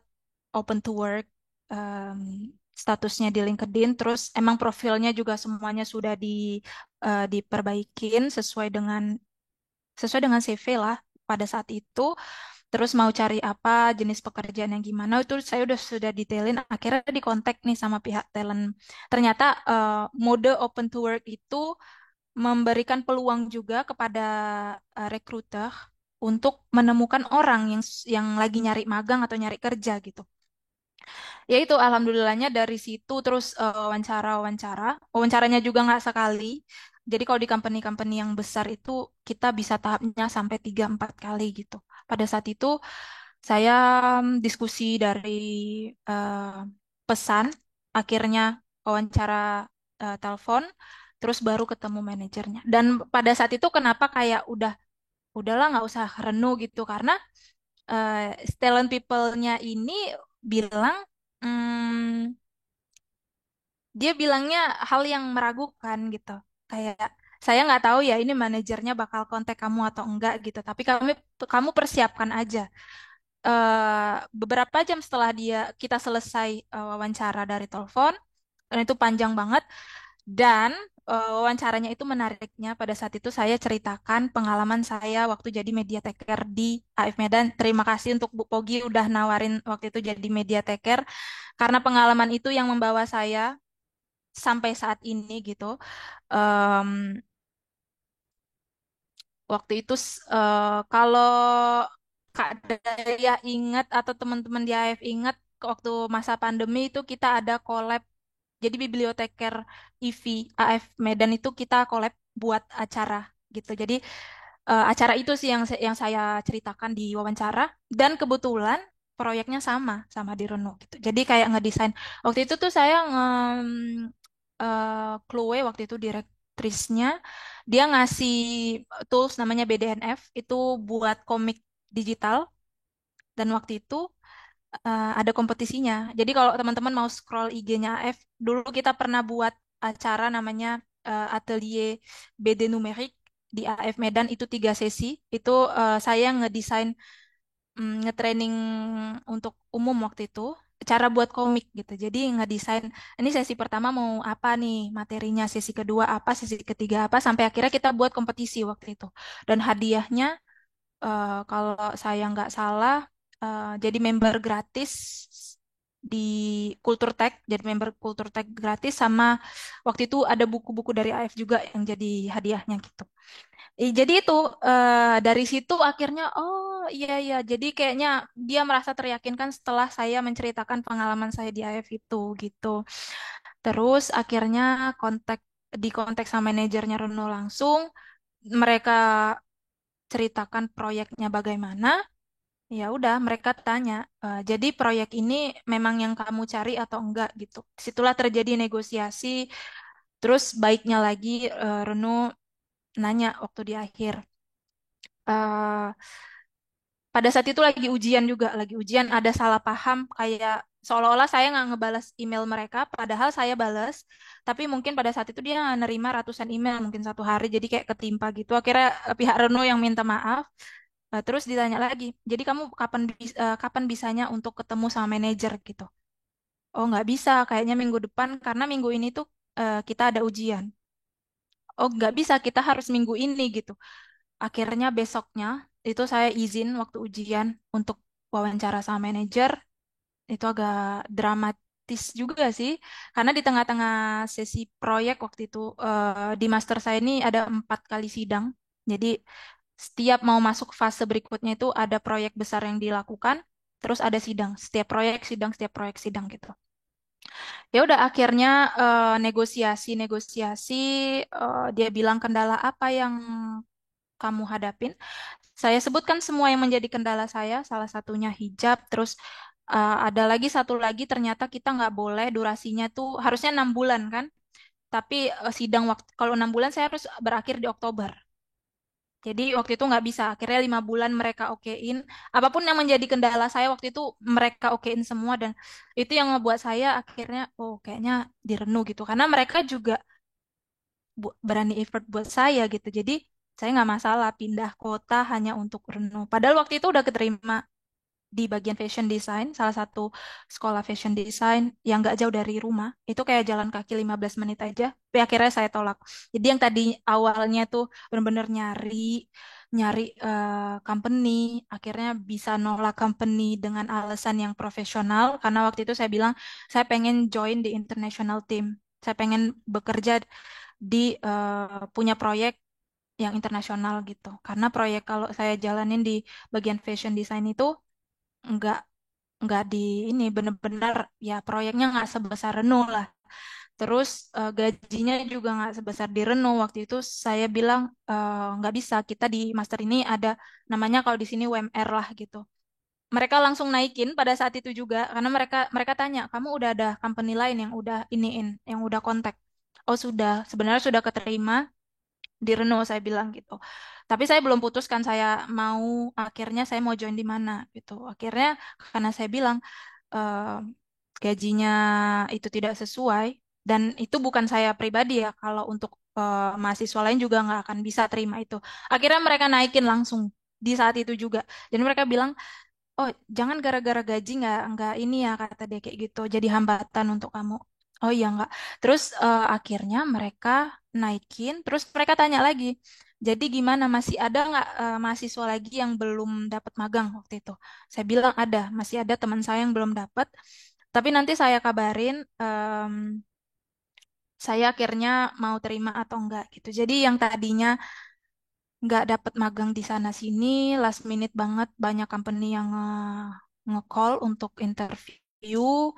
open to work em, statusnya di LinkedIn, terus emang profilnya juga semuanya sudah diperbaikin sesuai dengan CV lah pada saat itu. Terus mau cari apa, jenis pekerjaan yang gimana, itu saya udah sudah detailin. Akhirnya di kontak nih sama pihak talent. Ternyata mode open to work itu memberikan peluang juga kepada recruiter untuk menemukan orang yang lagi nyari magang atau nyari kerja gitu. Ya itu alhamdulillahnya dari situ terus wawancaranya juga nggak sekali. Jadi kalau di company-company yang besar itu kita bisa tahapnya sampai 3-4 kali gitu. Pada saat itu saya diskusi dari eh, pesan, akhirnya wawancara telepon, terus baru ketemu manajernya. Dan pada saat itu kenapa kayak udahlah nggak usah renuh gitu karena talent people-nya ini bilang hmm, dia bilangnya hal yang meragukan gitu. Kayak saya nggak tahu ya ini manajernya bakal kontak kamu atau enggak gitu. Tapi kamu persiapkan aja. Beberapa jam setelah kita selesai wawancara dari telepon dan itu panjang banget dan wawancaranya itu menariknya pada saat itu saya ceritakan pengalaman saya waktu jadi media taker di AF Medan. Terima kasih untuk Bu Pogi udah nawarin waktu itu jadi media taker karena pengalaman itu yang membawa saya sampai saat ini gitu. Em, Waktu itu kalau Kak Daya ingat atau teman-teman di AF ingat waktu masa pandemi itu kita ada collab. Jadi biblioteker IV AF Medan itu kita collab buat acara gitu. Jadi acara itu sih yang saya ceritakan di wawancara dan kebetulan proyeknya sama di Reno gitu. Jadi kayak ngedesain. Waktu itu tuh saya Chloe waktu itu direktrisnya dia ngasih tools namanya BDNF itu buat komik digital dan waktu itu ada kompetisinya. Jadi kalau teman-teman mau scroll IG-nya AF, dulu kita pernah buat acara namanya Atelier BD Numerik di AF Medan itu 3 sesi. Itu saya ngedesain, ngetraining untuk umum waktu itu cara buat komik gitu. Jadi ngedesain ini sesi pertama mau apa nih materinya, sesi kedua apa, sesi ketiga apa, sampai akhirnya kita buat kompetisi waktu itu. Dan hadiahnya kalau saya nggak salah jadi member gratis di Kultur Tech, jadi member Kultur Tech gratis sama waktu itu ada buku-buku dari AF juga yang jadi hadiahnya gitu. Jadi itu dari situ akhirnya oh iya iya jadi kayaknya dia merasa teryakinkan setelah saya menceritakan pengalaman saya di AF itu gitu. Terus akhirnya di kontak sama manajernya Reno langsung mereka ceritakan proyeknya bagaimana. Ya udah, mereka tanya, jadi proyek ini memang yang kamu cari atau enggak gitu. Situlah terjadi negosiasi. Terus baiknya lagi, Reno nanya waktu di akhir, pada saat itu lagi ujian juga, lagi ujian ada salah paham kayak seolah-olah saya nggak ngebalas email mereka, padahal saya balas, tapi mungkin pada saat itu dia nerima ratusan email mungkin satu hari, jadi kayak ketimpa gitu. Akhirnya pihak Renault yang minta maaf. Terus ditanya lagi, jadi kamu kapan bisanya untuk ketemu sama manajer gitu? Oh nggak bisa, kayaknya minggu depan karena minggu ini tuh kita ada ujian. Oh nggak bisa, kita harus minggu ini gitu. Akhirnya besoknya itu saya izin waktu ujian untuk wawancara sama manajer. Itu agak dramatis juga sih, karena di tengah-tengah sesi proyek waktu itu di master saya ini ada 4 kali sidang. Jadi setiap mau masuk fase berikutnya itu ada proyek besar yang dilakukan, terus ada sidang. Setiap proyek sidang, setiap proyek sidang gitu. Ya udah akhirnya negosiasi-negosiasi, dia bilang kendala apa yang kamu hadapin. Saya sebutkan semua yang menjadi kendala saya, salah satunya hijab, terus ada lagi satu lagi ternyata kita nggak boleh durasinya tuh harusnya 6 bulan kan, tapi sidang waktu kalau 6 bulan saya harus berakhir di Oktober. Jadi waktu itu nggak bisa, akhirnya 5 bulan mereka okein. Apapun yang menjadi kendala saya waktu itu mereka okein semua dan itu yang ngebuat saya akhirnya oh kayaknya direnu gitu karena mereka juga berani effort buat saya gitu. Jadi saya nggak masalah pindah kota hanya untuk renung. Padahal waktu itu udah keterima di bagian fashion design, salah satu sekolah fashion design yang nggak jauh dari rumah. Itu kayak jalan kaki 15 menit aja. Tapi akhirnya saya tolak. Jadi yang tadi awalnya tuh bener-bener nyari nyari company, akhirnya bisa nolak company dengan alasan yang profesional karena waktu itu saya bilang saya pengen join di international team. Saya pengen bekerja di punya proyek yang internasional gitu. Karena proyek kalau saya jalanin di bagian fashion design itu nggak nggak di ini bener-bener ya proyeknya nggak sebesar Renault lah. Terus gajinya juga nggak sebesar di Renault. Waktu itu saya bilang nggak bisa. Kita di master ini ada namanya kalau di sini UMR lah gitu. Mereka langsung naikin pada saat itu juga karena mereka mereka tanya, kamu udah ada company lain yang udah iniin, yang udah kontak. Oh sudah, sebenarnya sudah keterima di Renault saya bilang gitu. Tapi saya belum putuskan saya mau akhirnya saya mau join di mana gitu. Akhirnya karena saya bilang eh, gajinya itu tidak sesuai dan itu bukan saya pribadi ya. Kalau untuk mahasiswa lain juga nggak akan bisa terima itu. Akhirnya mereka naikin langsung di saat itu juga. Dan mereka bilang oh, jangan gara-gara gaji nggak ini ya kata dia kayak gitu. Jadi hambatan untuk kamu. Oh iya nggak. Terus akhirnya mereka naikin. Terus mereka tanya lagi. Jadi gimana masih ada nggak mahasiswa lagi yang belum dapat magang waktu itu? Saya bilang ada, masih ada teman saya yang belum dapat. Tapi nanti saya kabarin saya akhirnya mau terima atau enggak gitu. Jadi yang tadinya nggak dapat magang di sana sini, last minute banget banyak company yang nge-call untuk interview.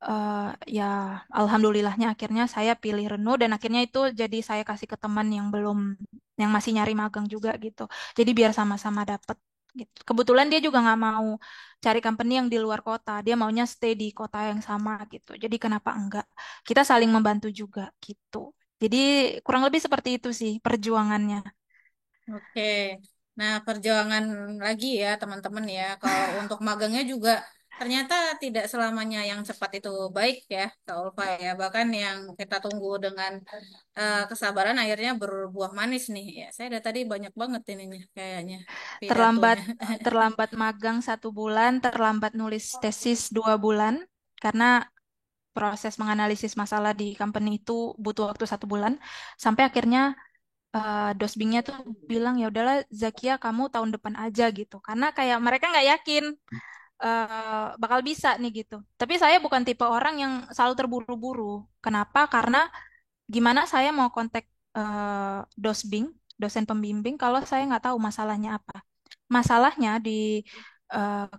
eh, ya alhamdulillahnya akhirnya saya pilih Renault dan akhirnya itu jadi saya kasih ke teman yang belum yang masih nyari magang juga gitu. Jadi biar sama-sama dapat gitu. Kebetulan dia juga nggak mau cari company yang di luar kota, dia maunya stay di kota yang sama gitu. Jadi kenapa enggak? Kita saling membantu juga gitu. Jadi kurang lebih seperti itu sih perjuangannya. Oke. Nah, perjuangan lagi ya teman-teman ya. Kalau untuk magangnya juga ternyata tidak selamanya yang cepat itu baik ya, Kak Ulfa ya. Bahkan yang kita tunggu dengan kesabaran akhirnya berbuah manis nih. Ya, saya dari tadi banyak banget ininya kayaknya terlambat pidatonya. terlambat magang 1 bulan, terlambat nulis tesis 2 bulan karena proses menganalisis masalah di company itu butuh waktu 1 bulan sampai akhirnya dosbingnya tuh bilang ya udahlah Zakia kamu tahun depan aja gitu karena kayak mereka nggak yakin bakal bisa nih gitu. Tapi saya bukan tipe orang yang selalu terburu-buru. Kenapa? Karena gimana saya mau kontak dosbing, dosen pembimbing kalau saya nggak tahu masalahnya apa. Masalahnya di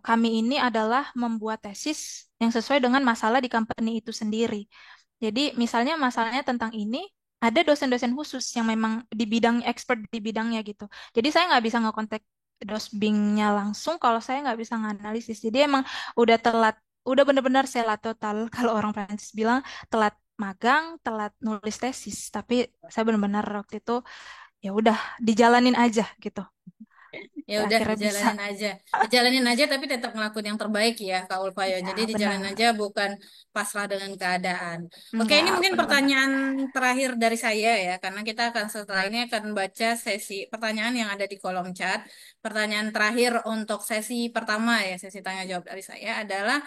kami ini adalah membuat tesis yang sesuai dengan masalah di company itu sendiri. Jadi misalnya masalahnya tentang ini, ada dosen-dosen khusus yang memang di bidang expert di bidangnya gitu. Jadi saya nggak bisa ngekontak dosbingnya langsung kalau saya nggak bisa nganalisis. Jadi emang udah telat, udah bener-bener selat total kalau orang Prancis bilang telat magang, telat nulis tesis. Tapi saya benar-benar waktu itu ya udah dijalanin aja gitu. Ya udah, Akhirnya bisa. jalanin aja. Jalanin aja tapi tetap ngelakuin yang terbaik ya, Kak Ulfa ya. Jadi Iya, dijalanin benar. aja, bukan pasrah dengan keadaan. Oke, ini Enggak, mungkin benar-benar. pertanyaan terakhir dari saya ya, karena kita akan setelah ini akan baca sesi pertanyaan yang ada di kolom chat. Pertanyaan terakhir untuk sesi pertama ya, sesi tanya jawab dari saya adalah,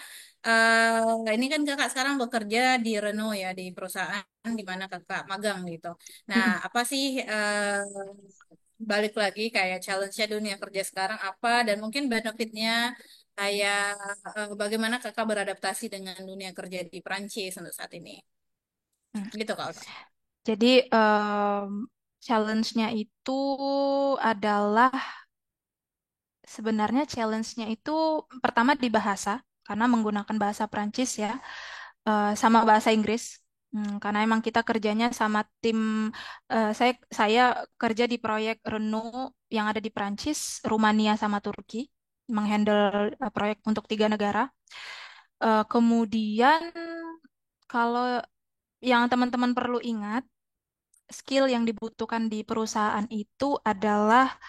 ini kan kakak sekarang bekerja di Renault ya, di perusahaan di mana kakak magang gitu. Nah, Mm-mm. apa sih balik lagi kayak challenge-nya dunia kerja sekarang apa dan mungkin benefitnya kayak bagaimana kakak beradaptasi dengan dunia kerja di Perancis untuk saat ini. Mm. Gitu Kak Ulfa. Jadi challenge-nya itu adalah sebenarnya challenge-nya itu pertama di bahasa, karena menggunakan bahasa Prancis ya, sama bahasa Inggris. Karena emang kita kerjanya sama tim, saya kerja di proyek Renault yang ada di Prancis, Rumania sama Turki, menghandle proyek untuk 3 negara. Kemudian kalau yang teman-teman perlu ingat, skill yang dibutuhkan di perusahaan itu adalah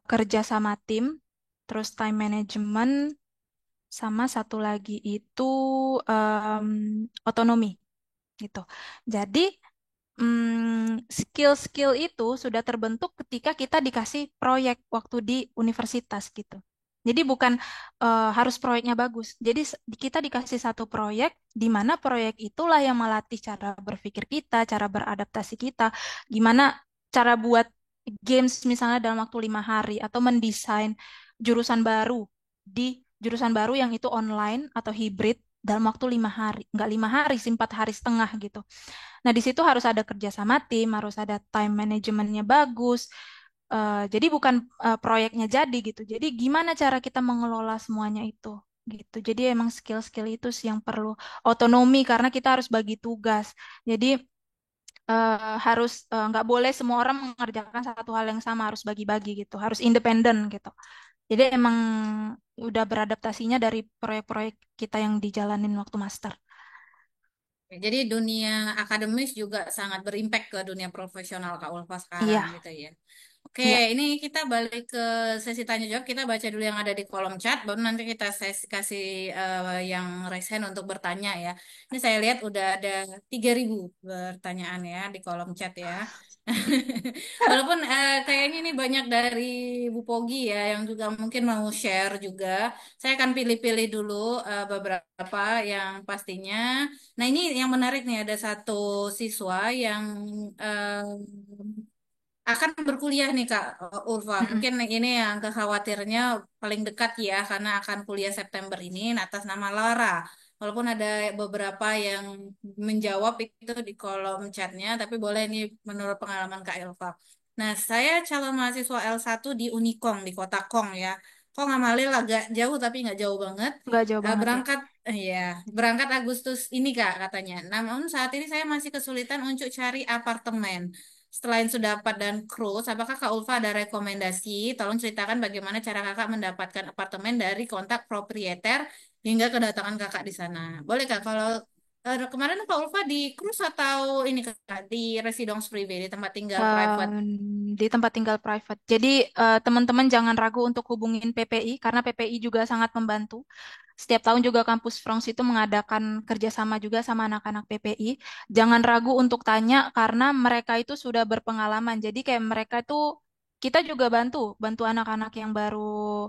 kerja sama tim, terus time management, sama satu lagi itu em, otonomi gitu. Jadi skill-skill itu sudah terbentuk ketika kita dikasih proyek waktu di universitas gitu. Jadi bukan harus proyeknya bagus. Jadi kita dikasih satu proyek di mana proyek itulah yang melatih cara berpikir kita, cara beradaptasi kita, gimana cara buat games misalnya dalam waktu 5 hari atau mendesain jurusan baru di jurusan baru yang itu online atau hybrid dalam waktu 5 hari, nggak 5 hari sih, 4 hari setengah gitu. Nah, di situ harus ada kerja sama tim, harus ada time manajemennya bagus. Jadi bukan proyeknya jadi gitu. Jadi gimana cara kita mengelola semuanya itu gitu. Jadi emang skill-skill itu sih yang perlu. Otonomi karena kita harus bagi tugas. Jadi harus nggak boleh semua orang mengerjakan satu hal yang sama, harus bagi-bagi gitu. Harus independen gitu. Jadi emang udah beradaptasinya dari proyek-proyek kita yang dijalanin waktu master. Jadi dunia akademis juga sangat berimpact ke dunia profesional Kak Ulfa sekarang Iya, gitu ya. Oke, iya. ini kita balik ke sesi tanya jawab. Kita baca dulu yang ada di kolom chat, baru nanti kita kasih yang raise hand untuk bertanya ya. Ini saya lihat udah ada 3.000 pertanyaan ya di kolom chat ya. Walaupun kayaknya ini banyak dari Bu Pogi ya yang juga mungkin mau share juga. Saya akan pilih-pilih dulu beberapa yang pastinya. Nah, ini yang menarik nih, ada satu siswa yang akan berkuliah nih Kak Ulfa. Mm-mm. Mungkin ini yang kekhawatirnya paling dekat ya, karena akan kuliah September ini atas nama Lara. Walaupun ada beberapa yang menjawab itu di kolom chatnya, tapi boleh nih menurut pengalaman Kak Ulfa. Nah, saya calon mahasiswa L1 di Unikong, di Kota Kong ya. Kong Amalil agak jauh tapi nggak jauh banget. Nggak jauh banget ya. Berangkat, ya, berangkat Agustus ini Kak katanya. Namun saat ini saya masih kesulitan untuk cari apartemen. Selain Sudapat dan Cruz, apakah Kak Ulfa ada rekomendasi? Tolong ceritakan bagaimana cara Kakak mendapatkan apartemen dari kontak proprietor hingga kedatangan Kakak di sana. Boleh Kak, kalau kemarin Kak Ulfa di Cruz atau ini Kak, di residence privé, di tempat tinggal private? Di tempat tinggal private. Jadi teman-teman jangan ragu untuk hubungin PPI karena PPI juga sangat membantu. Setiap tahun juga kampus France itu mengadakan kerjasama juga sama anak-anak PPI. Jangan ragu untuk tanya karena mereka itu sudah berpengalaman. Jadi kayak mereka itu kita juga bantu anak-anak yang baru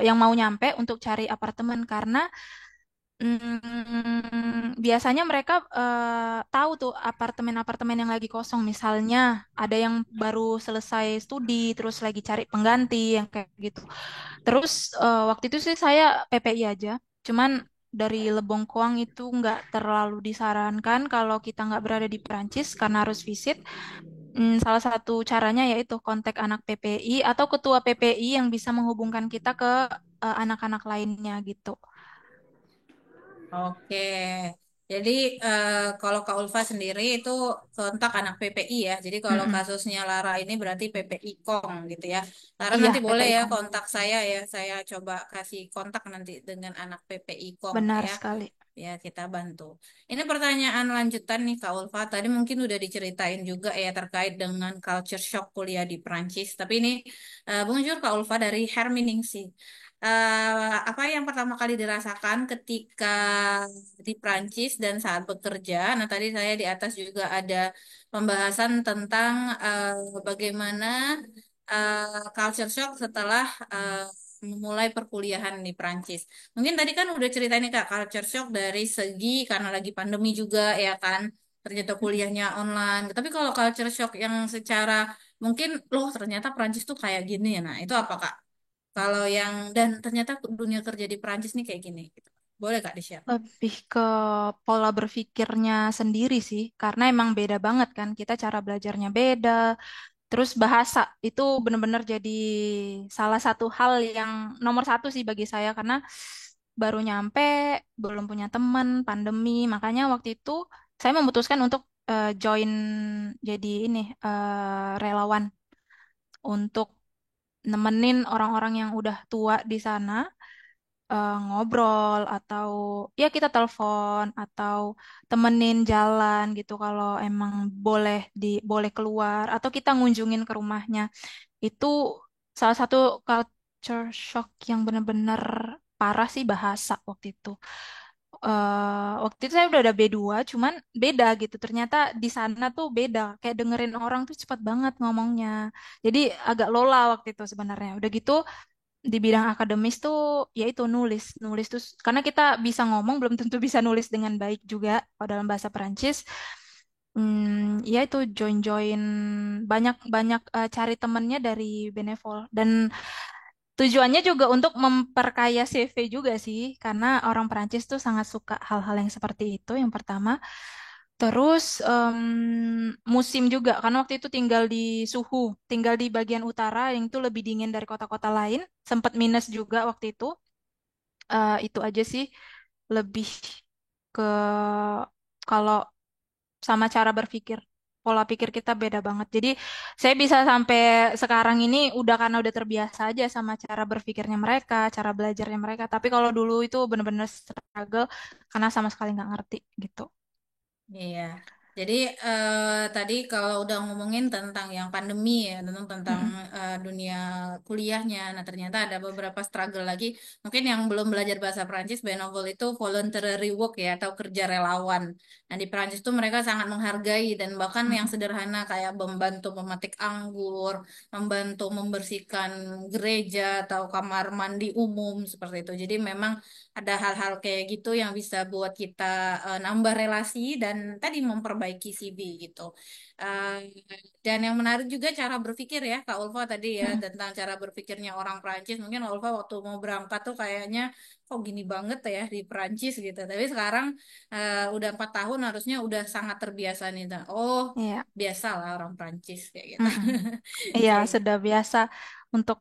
yang mau nyampe untuk cari apartemen karena biasanya mereka tahu tuh apartemen-apartemen yang lagi kosong. Misalnya ada yang baru selesai studi, terus lagi cari pengganti yang kayak gitu. Terus waktu itu sih saya PPI aja. Cuman dari Lebongkoang itu nggak terlalu disarankan kalau kita nggak berada di Perancis karena harus visit. Salah satu caranya yaitu kontak anak PPI atau ketua PPI yang bisa menghubungkan kita ke anak-anak lainnya gitu. Oke. Jadi kalau Kak Ulfa sendiri itu kontak anak PPI ya. Jadi kalau Mm-mm. kasusnya Lara ini berarti PPI Kong gitu ya. Lara Iya, nanti boleh PPI ya Kom. kontak saya ya. Saya coba kasih kontak nanti dengan anak PPI Kong Benar ya. sekali. ya kita bantu. Ini pertanyaan lanjutan nih Kak Ulfa. Tadi mungkin udah diceritain juga ya terkait dengan culture shock kuliah di Prancis. Tapi ini bonjour Kak Ulfa dari Herminingsi. Apa yang pertama kali dirasakan ketika di Prancis dan saat bekerja? Nah, tadi saya di atas juga ada pembahasan tentang bagaimana culture shock setelah memulai perkuliahan di Prancis. Mungkin tadi kan udah cerita nih Kak, culture shock dari segi karena lagi pandemi juga ya kan, ternyata kuliahnya online. Tapi kalau culture shock yang secara mungkin loh ternyata Prancis tuh kayak gini ya. Nah, itu apa Kak? Kalau yang dan ternyata dunia kerja di Prancis nih kayak gini gitu. Boleh Kak di-share? Lebih ke pola berpikirnya sendiri sih, karena emang beda banget kan. Kita cara belajarnya beda, terus bahasa itu benar-benar jadi salah satu hal yang nomor satu sih bagi saya, karena baru nyampe, belum punya teman, pandemi, makanya waktu itu saya memutuskan untuk join jadi ini relawan untuk nemenin orang-orang yang udah tua di sana ngobrol atau ya kita telepon atau temenin jalan gitu kalau emang boleh keluar atau kita ngunjungin ke rumahnya. Itu salah satu culture shock yang benar-benar parah sih bahasa waktu itu. Waktu itu saya udah ada B2, cuman beda gitu. Ternyata di sana tuh beda. Kayak dengerin orang tuh cepat banget ngomongnya. Jadi agak lola waktu itu sebenarnya. Udah gitu di bidang akademis tuh yaitu nulis. Nulis tuh karena kita bisa ngomong belum tentu bisa nulis dengan baik juga kalau dalam bahasa Perancis. Ya itu join-join banyak-banyak cari temennya dari Benevol dan tujuannya juga untuk memperkaya CV juga sih karena orang Perancis tuh sangat suka hal-hal yang seperti itu yang pertama. Terus musim juga karena waktu itu tinggal di bagian utara yang itu lebih dingin dari kota-kota lain, sempat minus juga waktu itu. Itu aja sih lebih ke kalau sama cara berpikir. Pola pikir kita beda banget. Jadi saya bisa sampai sekarang ini udah karena udah terbiasa aja sama cara berpikirnya mereka, cara belajarnya mereka. Tapi kalau dulu itu bener-bener struggle karena sama sekali nggak ngerti gitu. Iya. Jadi tadi kalau udah ngomongin tentang yang pandemi ya, tentang Mm-mm, dunia kuliahnya. Nah, ternyata ada beberapa struggle lagi. Mungkin yang belum belajar bahasa Prancis, Benevol itu voluntary work ya atau kerja relawan. Nah, di Prancis tuh mereka sangat menghargai dan bahkan yang mm-mm, sederhana kayak membantu memetik anggur, membantu membersihkan gereja atau kamar mandi umum seperti itu. Jadi memang ada hal-hal kayak gitu yang bisa buat kita nambah relasi dan tadi memperbaiki CV gitu. Eh, dan yang menarik juga cara berpikir ya Kak Ulfa tadi ya mm-mm. tentang cara berpikirnya orang Prancis. Mungkin Ulfa waktu mau berangkat tuh kayaknya kok gini banget ya di Prancis gitu. Tapi sekarang udah 4 tahun harusnya udah sangat terbiasa nih. Nah, oh Iya, biasa lah orang Prancis kayak gitu. mm-mm. Iya Kayak gitu. sudah biasa untuk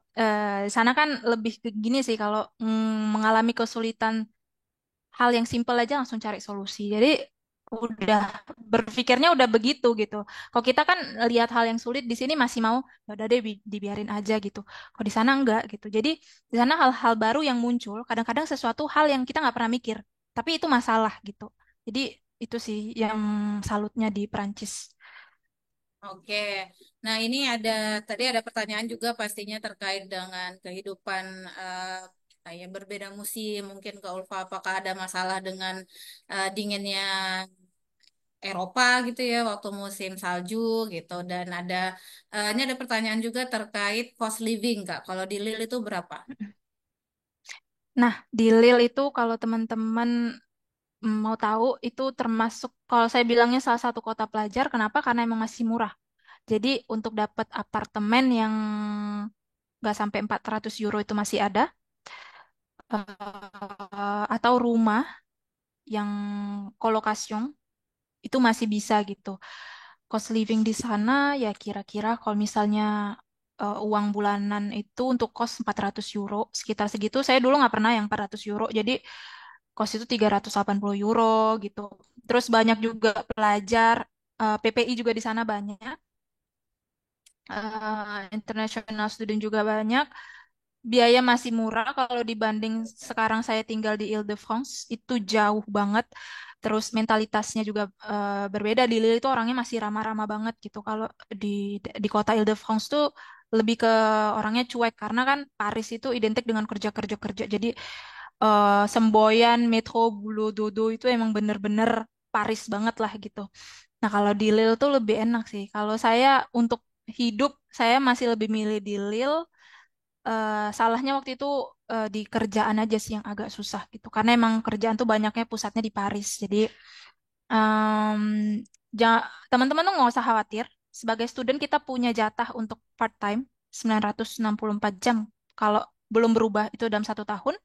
di sana kan lebih ke gini sih kalau mengalami kesulitan hal yang simpel aja langsung cari solusi. Jadi udah berpikirnya udah begitu gitu. Kalau kita kan lihat hal yang sulit di sini masih mau ya udah deh dibiarin aja gitu. Kalau di sana enggak gitu. Jadi di sana hal-hal baru yang muncul, kadang-kadang sesuatu hal yang kita nggak pernah mikir, tapi itu masalah gitu. Jadi itu sih yang salutnya di Prancis. Oke, nah ini ada tadi ada pertanyaan juga pastinya terkait dengan kehidupan kayak berbeda musim. Mungkin ke Ulfa, apakah ada masalah dengan dinginnya Eropa gitu ya waktu musim salju gitu. Dan ada ini ada pertanyaan juga terkait cost living Kak. Kalau di Lille itu berapa? Nah, di Lille itu kalau teman-teman mau tahu itu termasuk kalau saya bilangnya salah satu kota pelajar. Kenapa? Karena emang masih murah. Jadi untuk dapat apartemen yang nggak sampai 400 euro itu masih ada, atau rumah yang kolokasiong itu masih bisa gitu. Cost living di sana ya kira-kira kalau misalnya uang bulanan itu untuk kos 400 euro, sekitar segitu. Saya dulu nggak pernah yang 400 euro, jadi kos itu 380 euro gitu. Terus banyak juga pelajar, PPI juga di sana banyak, international student juga banyak. biaya masih murah kalau dibanding sekarang saya tinggal di Île-de-France itu jauh banget. Terus mentalitasnya juga berbeda. Di Lille itu orangnya masih ramah-ramah banget gitu. Kalau di di kota Île-de-France tuh lebih ke orangnya cuek karena kan Paris itu identik dengan kerja-kerja kerja. Jadi semboyan, metro, boulot, dodo itu emang bener-bener Paris banget lah gitu. Nah, kalau di Lille tuh lebih enak sih. Kalau saya untuk hidup, saya masih lebih milih di Lille. Salahnya waktu itu di kerjaan aja sih yang agak susah gitu. Karena emang kerjaan tuh banyaknya pusatnya di Paris. Jadi em, teman-teman tuh nggak usah khawatir. Sebagai student kita punya jatah untuk part time 964 jam. Kalau belum berubah itu dalam 1 tahun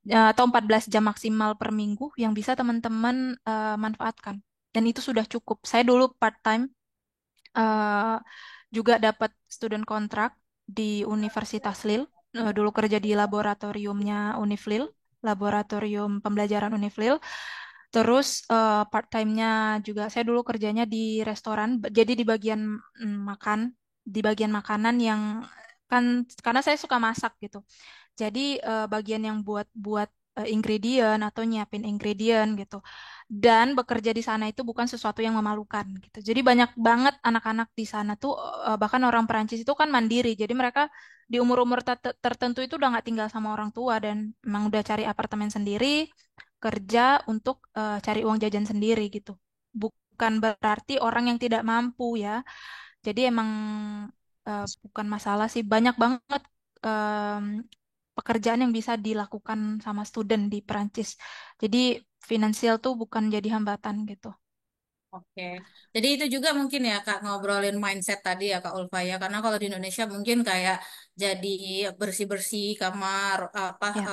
atau 14 jam maksimal per minggu yang bisa teman-teman manfaatkan. Dan itu sudah cukup. Saya dulu part time eh, juga dapat student kontrak di Universitas Lille. Dulu kerja di laboratoriumnya Univ Lille, laboratorium pembelajaran Univ Lille. Terus part time-nya juga saya dulu kerjanya di restoran, jadi di bagian makan, di bagian makanan yang kan karena saya suka masak gitu. Jadi bagian yang buat ingredient atau nyiapin ingredient gitu. Dan bekerja di sana itu bukan sesuatu yang memalukan gitu. Jadi banyak banget anak-anak di sana tuh bahkan orang Perancis itu kan mandiri. Jadi mereka di umur-umur tertentu itu udah nggak tinggal sama orang tua dan emang udah cari apartemen sendiri, kerja untuk cari uang jajan sendiri gitu. Bukan berarti orang yang tidak mampu ya. Jadi emang bukan masalah sih. Banyak banget em, pekerjaan yang bisa dilakukan sama student di Perancis. Jadi finansial tuh bukan jadi hambatan gitu. Oke, jadi itu juga mungkin ya Kak ngobrolin mindset tadi ya Kak Ulfa ya, karena kalau di Indonesia mungkin kayak jadi bersih-bersih kamar apa Ya,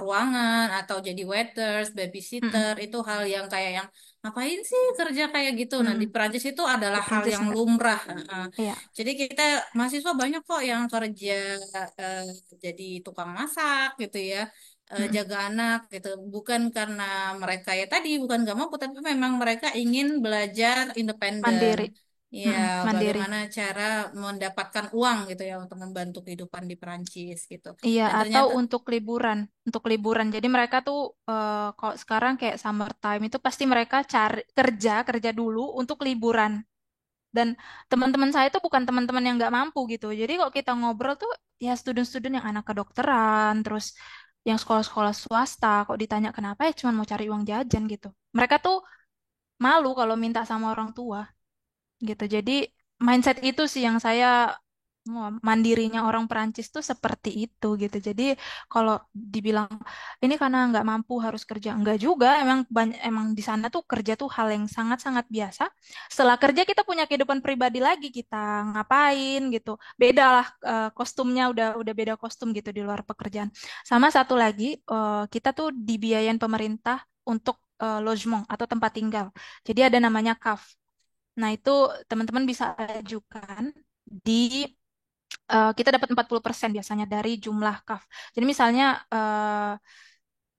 ruangan atau jadi waiters, mm-mm, babysitter itu hal yang kayak yang ngapain sih kerja kayak gitu. Nah di mm-mm. Perancis itu adalah Di hal Perancis yang enggak. lumrah. Iya, Jadi kita mahasiswa banyak kok yang kerja eh, jadi tukang masak gitu ya, mm-mm. jaga anak gitu, bukan karena mereka ya tadi bukan gak mampu tapi memang mereka ingin belajar independen Mandiri, ya, mm-mm, mandiri. bagaimana cara mendapatkan uang gitu ya untuk membantu kehidupan di Perancis gitu. Iya, Dan atau ternyata untuk liburan, untuk liburan. Jadi mereka tuh kalau sekarang kayak summertime itu pasti mereka cari kerja, kerja dulu untuk liburan. Dan teman-teman saya itu bukan teman-teman yang nggak mampu gitu. Jadi kalau kita ngobrol tuh ya student-student yang anak kedokteran, terus yang sekolah-sekolah swasta, kok ditanya kenapa ya cuma mau cari uang jajan gitu. Mereka tuh malu kalau minta sama orang tua gitu. Jadi mindset itu sih yang saya mandirinya orang Perancis tuh seperti itu gitu. Jadi kalau dibilang ini karena nggak mampu harus kerja, enggak juga. Emang di sana tuh kerja tuh hal yang sangat-sangat biasa. Setelah kerja kita punya kehidupan pribadi lagi, kita ngapain gitu. Beda lah kostumnya udah beda kostum gitu di luar pekerjaan. Sama satu lagi kita tuh dibiayain pemerintah untuk logement atau tempat tinggal. Jadi ada namanya CAF. Nah, itu teman-teman bisa ajukan di kita dapat 40% biasanya dari jumlah KAF. Jadi misalnya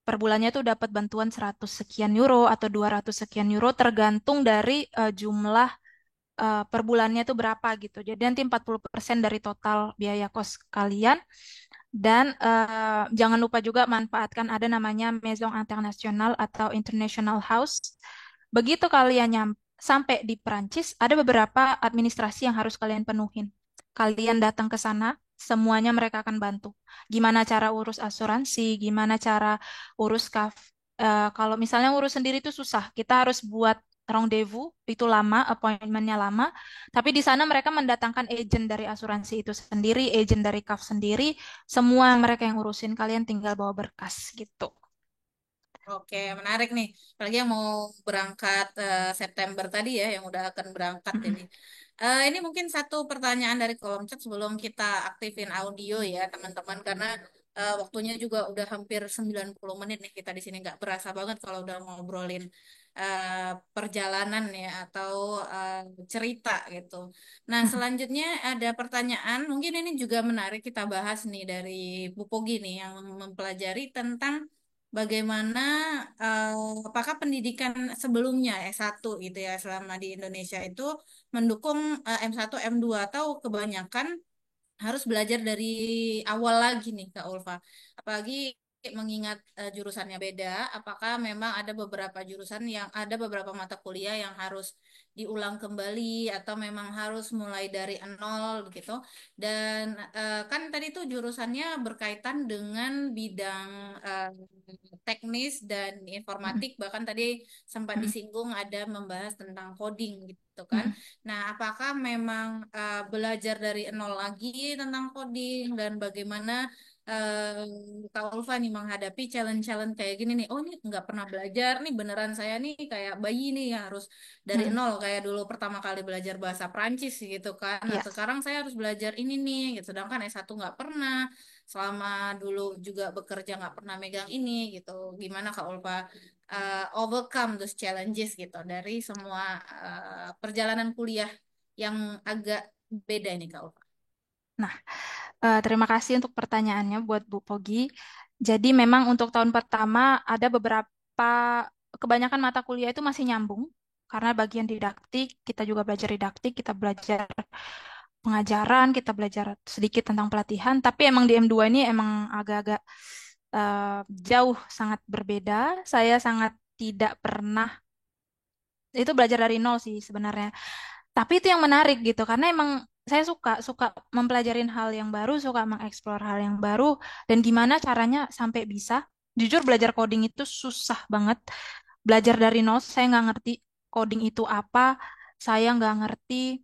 per bulannya tuh dapat bantuan 100 sekian euro atau 200 sekian euro tergantung dari jumlah per bulannya tuh berapa gitu. Jadi nanti 40% dari total biaya kos kalian dan jangan lupa juga manfaatkan ada namanya Maison International atau International House. Begitu kalian sampai di Perancis, ada beberapa administrasi yang harus kalian penuhin. Kalian datang ke sana, semuanya mereka akan bantu. Gimana cara urus asuransi, gimana cara urus kaf. Kalau misalnya urus sendiri itu susah, kita harus buat rendezvous, itu lama, appointmentnya lama. Tapi di sana mereka mendatangkan agent dari asuransi itu sendiri, agent dari kaf sendiri, semua mereka yang urusin, kalian tinggal bawa berkas gitu. oke, menarik nih. Apalagi yang mau berangkat September tadi ya, yang udah akan berangkat Mm-mm. ini. Ini mungkin satu pertanyaan dari kolom chat sebelum kita aktifin audio ya, teman-teman. Karena waktunya juga udah hampir 90 menit nih kita di sini. Nggak berasa banget kalau udah ngobrolin perjalanan ya atau eh, cerita gitu. Nah, Mm-mm. selanjutnya ada pertanyaan. Mungkin ini juga menarik kita bahas nih dari Bu Pogi nih yang mempelajari tentang bagaimana eh, apakah pendidikan sebelumnya S1 gitu ya selama di Indonesia itu mendukung M1 M2 atau kebanyakan harus belajar dari awal lagi nih Kak Ulfa. Apalagi mengingat jurusannya beda, apakah memang ada beberapa jurusan yang ada beberapa mata kuliah yang harus diulang kembali atau memang harus mulai dari nol gitu. Dan kan tadi tuh jurusannya berkaitan dengan bidang teknis dan Mm-mm, informatik, bahkan tadi sempat mm-mm, disinggung ada membahas tentang coding gitu kan. mm-mm. Nah, apakah memang belajar dari nol lagi tentang coding dan bagaimana Kak Ulfa nih menghadapi challenge-challenge kayak gini nih? Oh, ini nggak pernah belajar nih, beneran saya nih kayak bayi nih yang harus dari Mm-mm. nol kayak dulu pertama kali belajar bahasa Prancis gitu kan. Nah, Iya. sekarang saya harus belajar ini nih, gitu. Sedangkan S1 nggak pernah, selama dulu juga bekerja nggak pernah megang ini gitu. Gimana Kak Ulfa overcome those challenges gitu dari semua perjalanan kuliah yang agak beda ini Kak Ulfa. Nah, terima kasih untuk pertanyaannya buat Bu Pogi. Jadi memang untuk tahun pertama ada beberapa, kebanyakan mata kuliah itu masih nyambung. Karena bagian didaktik, kita juga belajar didaktik, kita belajar pengajaran, kita belajar sedikit tentang pelatihan. Tapi emang di M2 ini emang agak-agak jauh sangat berbeda. Saya sangat tidak pernah, itu belajar dari nol sih sebenarnya. Tapi itu yang menarik gitu karena emang saya suka suka mempelajarin hal yang baru, suka mengeksplor hal yang baru dan gimana caranya sampai bisa. Jujur belajar coding itu susah banget. Belajar dari nol, saya nggak ngerti coding itu apa, saya nggak ngerti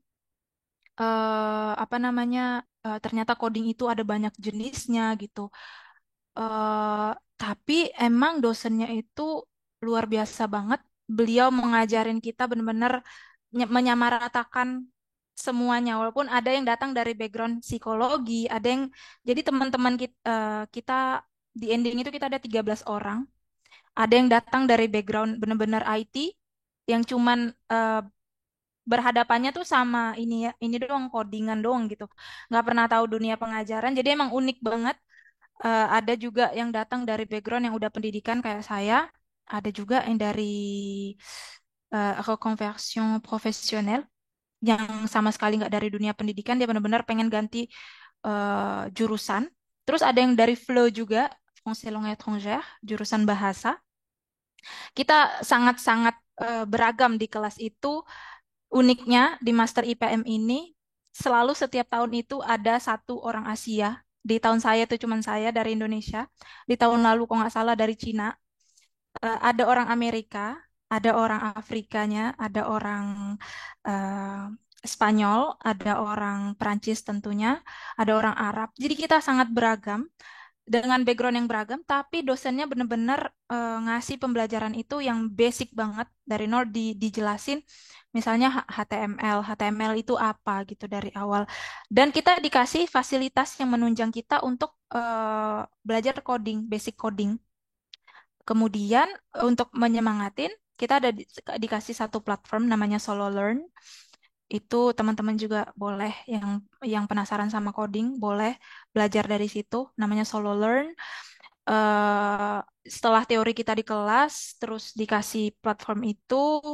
apa namanya, ternyata coding itu ada banyak jenisnya gitu. Tapi emang dosennya itu luar biasa banget. Beliau mengajarin kita benar-benar menyamaratakan semuanya. Walaupun ada yang datang dari background psikologi, ada yang jadi teman-teman kita di ending itu kita ada 13 orang. Ada yang datang dari background benar-benar IT yang cuman berhadapannya tuh sama ini doang codingan doang gitu. Nggak pernah tahu dunia pengajaran. Jadi emang unik banget. Ada juga yang datang dari background yang udah pendidikan kayak saya. Ada juga yang dari reconversion profesional yang sama sekali nggak dari dunia pendidikan. Dia benar-benar pengen ganti jurusan. Terus ada yang dari FLE juga, Français Langue Étrangère, jurusan bahasa. Kita sangat-sangat beragam di kelas itu. Uniknya di Master IPM ini, selalu setiap tahun itu ada satu orang Asia. Di tahun saya itu cuma saya dari Indonesia. Di tahun lalu kalau nggak salah dari Cina. Ada orang Amerika, ada orang Afrikanya, ada orang eh, Spanyol, ada orang Perancis tentunya, ada orang Arab. Jadi kita sangat beragam dengan background yang beragam, tapi dosennya benar-benar ngasih pembelajaran itu yang basic banget dari nol dijelasin. Misalnya HTML, HTML itu apa gitu dari awal. Dan kita dikasih fasilitas yang menunjang kita untuk belajar coding, basic coding. Kemudian untuk menyemangatin, kita ada dikasih satu platform namanya Solo Learn. Itu teman-teman juga boleh yang penasaran sama coding, boleh belajar dari situ. Namanya Solo Learn. eh Setelah teori kita di kelas, terus dikasih platform itu,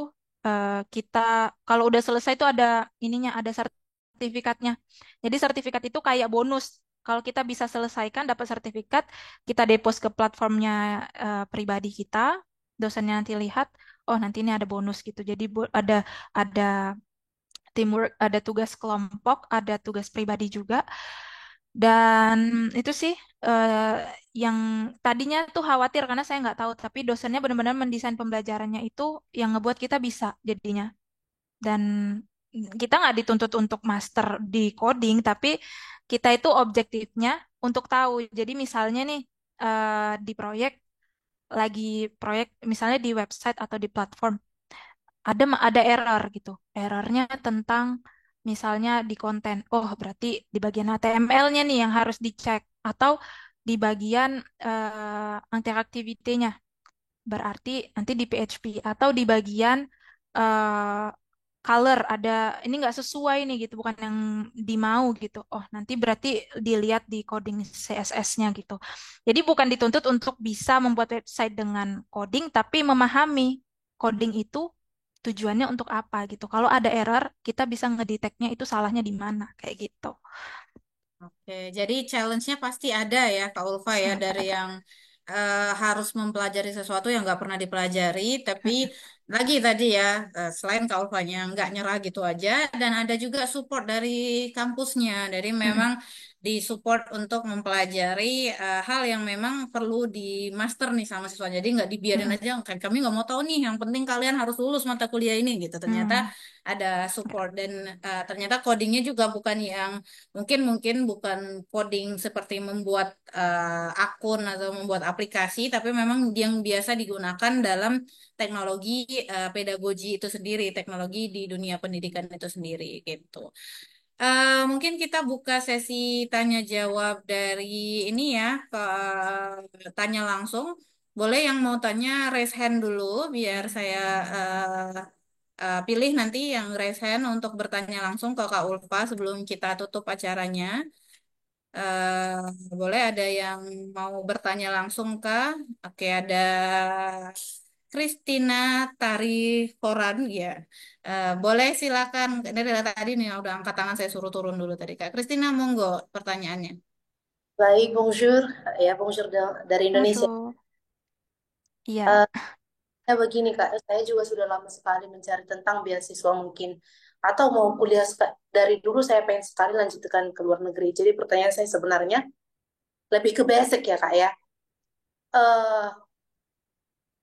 kita kalau udah selesai itu ada ininya, ada sertifikatnya. Jadi sertifikat itu kayak bonus. Kalau kita bisa selesaikan, dapat sertifikat, kita deposit ke platformnya pribadi kita, dosennya nanti lihat, oh nanti ini ada bonus gitu. Jadi ada teamwork, ada tugas kelompok, ada tugas pribadi juga. Dan itu sih eh, yang tadinya tuh khawatir karena saya nggak tahu, tapi dosennya benar-benar mendesain pembelajarannya itu yang ngebuat kita bisa jadinya. Dan kita nggak dituntut untuk master di coding, tapi kita itu objektifnya untuk tahu. Jadi misalnya nih di proyek, lagi proyek misalnya di website atau di platform ada error gitu. Errornya tentang misalnya di konten. Oh, berarti di bagian HTML-nya nih yang harus dicek atau di bagian interaktivitinya. Berarti nanti di PHP atau di bagian eh, color ada ini nggak sesuai nih gitu, bukan yang dimau gitu. Oh, nanti berarti dilihat di coding CSS-nya gitu. Jadi bukan dituntut untuk bisa membuat website dengan coding, tapi memahami coding itu tujuannya untuk apa gitu. Kalau ada error, kita bisa ngedeteknya itu salahnya di mana kayak gitu. Oke, jadi challenge-nya pasti ada ya, Kak Ulfa ya, Sangat dari ada. yang harus mempelajari sesuatu yang nggak pernah dipelajari, tapi lagi tadi ya, selain Kak Ulfanya nggak nyerah gitu aja, dan ada juga support dari kampusnya, dari Mm-mm. memang disupport untuk mempelajari hal yang memang perlu di master nih sama siswa. Jadi nggak dibiarin Mm-mm. aja, kan kami nggak mau tahu nih, yang penting kalian harus lulus mata kuliah ini gitu. Ternyata Mm. ada support dan ternyata codingnya juga bukan yang mungkin mungkin bukan coding seperti membuat akun atau membuat aplikasi, tapi memang yang biasa digunakan dalam teknologi pedagogi itu sendiri, teknologi di dunia pendidikan itu sendiri gitu. Mungkin kita buka sesi tanya jawab dari ini ya, tanya langsung. Boleh yang mau tanya raise hand dulu biar saya pilih nanti yang raise hand untuk bertanya langsung ke Kak Ulfa sebelum kita tutup acaranya. Boleh ada yang mau bertanya langsung kah? Oke, ada Christina Tariforan ya. Boleh silakan. Ini dari tadi nih udah angkat tangan saya suruh turun dulu tadi Kak. Christina monggo pertanyaannya. Baik, bonjour. Ya, bonjour dari Indonesia. Bonjour. Iya. Eh, ya begini, Kak. Saya juga sudah lama sekali mencari tentang beasiswa mungkin. Atau mau kuliah dari dulu saya pengen sekali lanjutkan ke luar negeri. Jadi pertanyaan saya sebenarnya lebih ke basic ya, Kak ya. Eh,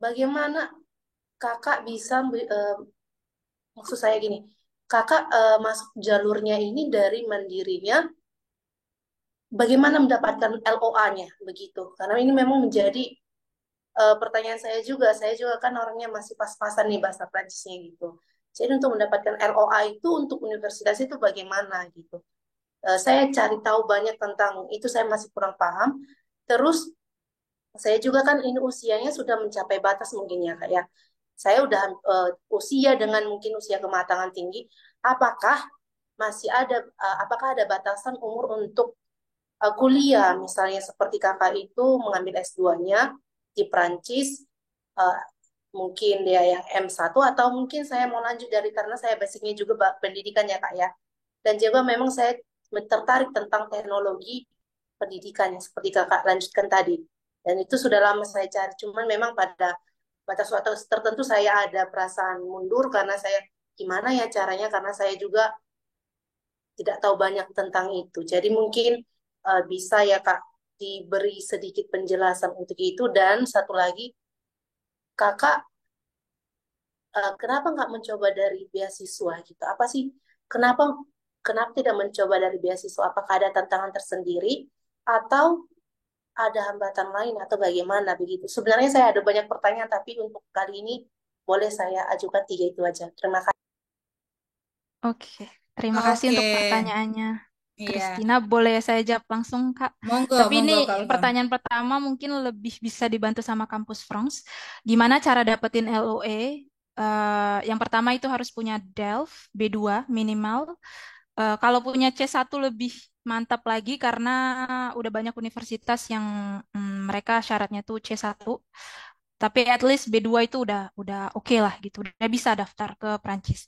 Bagaimana Kakak bisa, maksud saya gini, Kakak masuk jalurnya ini dari mandirinya, bagaimana mendapatkan LOA-nya begitu? Karena ini memang menjadi pertanyaan saya juga kan orangnya masih pas-pasan nih bahasa Prancisnya gitu. Jadi untuk mendapatkan LOA itu untuk universitas itu bagaimana gitu. Saya cari tahu banyak tentang itu, saya masih kurang paham. Terus saya juga kan ini usianya sudah mencapai batas mungkin ya kak ya. Saya udah usia dengan mungkin usia kematangan tinggi. Apakah apakah ada batasan umur untuk kuliah misalnya seperti kakak itu mengambil S2-nya di Prancis, eh, mungkin dia yang M1 atau mungkin saya mau lanjut dari karena saya basicnya juga pendidikan ya Kak ya. Dan juga memang saya tertarik tentang teknologi pendidikannya seperti Kakak lanjutkan tadi. Dan itu sudah lama saya cari, cuman memang pada batas waktu tertentu saya ada perasaan mundur karena saya gimana ya caranya karena saya juga tidak tahu banyak tentang itu. Jadi mungkin bisa ya Kak diberi sedikit penjelasan untuk itu dan satu lagi Kakak kenapa nggak mencoba dari beasiswa gitu? Apa sih kenapa kenapa tidak mencoba dari beasiswa? Apakah ada tantangan tersendiri atau ada hambatan lain atau bagaimana begitu? Sebenarnya saya ada banyak pertanyaan tapi untuk kali ini boleh saya ajukan tiga itu aja. Terima kasih. Oke. Terima kasih Oke, untuk pertanyaannya, iya. Christina. Boleh saya jawab langsung, Kak? Monggo, Tapi ini monggo Kak Ulfa. pertanyaan pertama mungkin lebih bisa dibantu sama Kampus France. Gimana cara dapetin LOE? Yang pertama itu harus punya DELF B2 minimal. Kalau punya C1 lebih mantap lagi karena udah banyak universitas yang mereka syaratnya tuh C1. Tapi at least B2 itu udah oke lah gitu. Udah bisa daftar ke Prancis.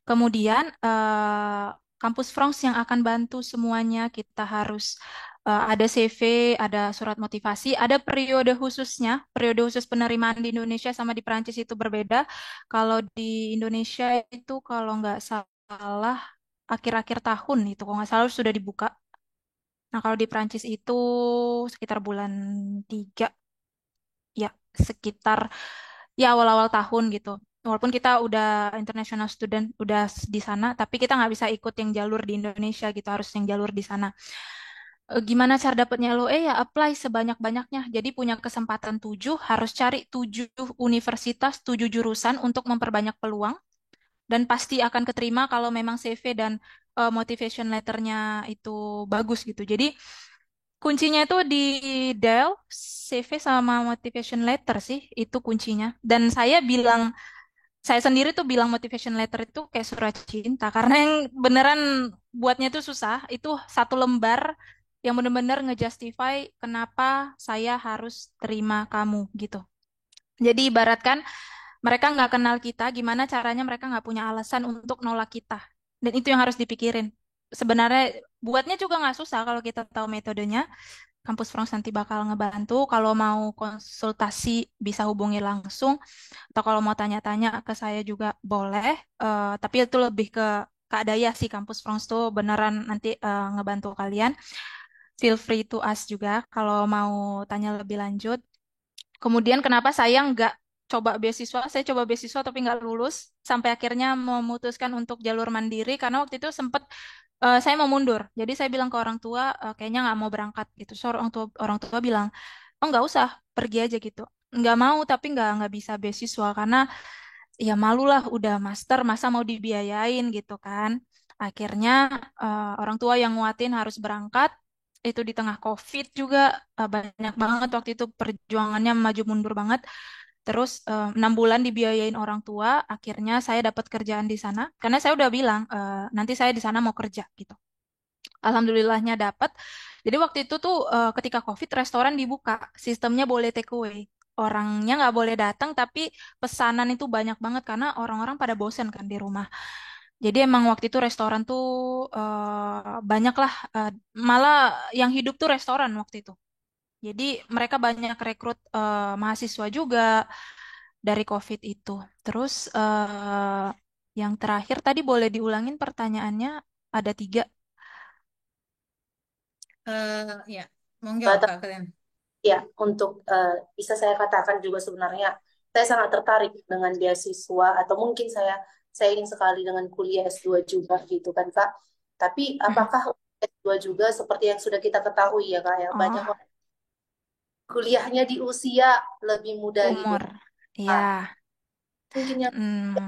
Kemudian Kampus France yang akan bantu semuanya kita harus ada CV, ada surat motivasi, ada periode khususnya. Periode khusus penerimaan di Indonesia sama di Prancis itu berbeda. Kalau di Indonesia itu kalau nggak salah akhir-akhir tahun itu kalau nggak salah sudah dibuka. Nah, kalau di Prancis itu sekitar bulan 3 ya, sekitar ya awal-awal tahun gitu. Walaupun kita udah international student, udah di sana, tapi kita nggak bisa ikut yang jalur di Indonesia gitu, harus yang jalur di sana. Gimana cara dapatnya LOE? Ya apply sebanyak-banyaknya. Jadi punya kesempatan 7, harus cari 7 universitas, 7 jurusan untuk memperbanyak peluang. Dan pasti akan keterima kalau memang CV dan motivation letternya itu bagus gitu. Jadi kuncinya itu di Dell, CV sama motivation letter sih, itu kuncinya. Dan saya sendiri tuh bilang motivation letter itu kayak surat cinta, karena yang beneran buatnya tuh susah, itu satu lembar yang bener-bener ngejustify kenapa saya harus terima kamu gitu. Jadi ibaratkan mereka nggak kenal kita, gimana caranya mereka nggak punya alasan untuk nolak kita. Dan itu yang harus dipikirin. Sebenarnya Buatnya juga nggak susah kalau kita tahu metodenya. Kampus France nanti bakal ngebantu. Kalau mau konsultasi bisa hubungi langsung. Atau kalau mau tanya-tanya ke saya juga boleh. Tapi itu lebih ke Kak Daya sih. Kampus France tuh beneran nanti ngebantu kalian. Feel free to ask juga kalau mau tanya lebih lanjut. Kemudian kenapa saya nggak coba beasiswa? Saya coba beasiswa tapi nggak lulus. Sampai akhirnya memutuskan untuk jalur mandiri karena waktu itu sempat saya mau mundur. Jadi saya bilang ke orang tua, kayaknya nggak mau berangkat gitu. So, orang tua bilang, oh nggak usah, pergi aja gitu. Nggak mau tapi nggak bisa beasiswa karena ya malu lah udah master masa mau dibiayain gitu kan. Akhirnya orang tua yang nguatin harus berangkat. Itu di tengah COVID juga banyak banget waktu itu perjuangannya maju mundur banget. Terus 6 bulan dibiayain orang tua, akhirnya saya dapat kerjaan di sana. Karena saya udah bilang nanti saya di sana mau kerja gitu. Alhamdulillahnya dapat. Jadi waktu itu tuh ketika COVID restoran dibuka, sistemnya boleh take away. Orangnya nggak boleh datang, tapi pesanan itu banyak banget karena orang-orang pada bosen kan di rumah. Jadi emang waktu itu restoran tuh banyak lah, malah yang hidup tuh restoran waktu itu. Jadi mereka banyak rekrut mahasiswa juga dari COVID itu. Terus yang terakhir tadi boleh diulangin pertanyaannya ada 3. Ya, monggo Kak kalian. Ya, untuk bisa saya katakan juga sebenarnya saya sangat tertarik dengan beasiswa atau mungkin saya ingin sekali dengan kuliah S2 juga gitu kan Kak. Tapi apakah S2 juga seperti yang sudah kita ketahui ya Kak ya, banyak Oh, orang kuliahnya di usia lebih muda gitu. umur. Ya, Ah, mungkin yang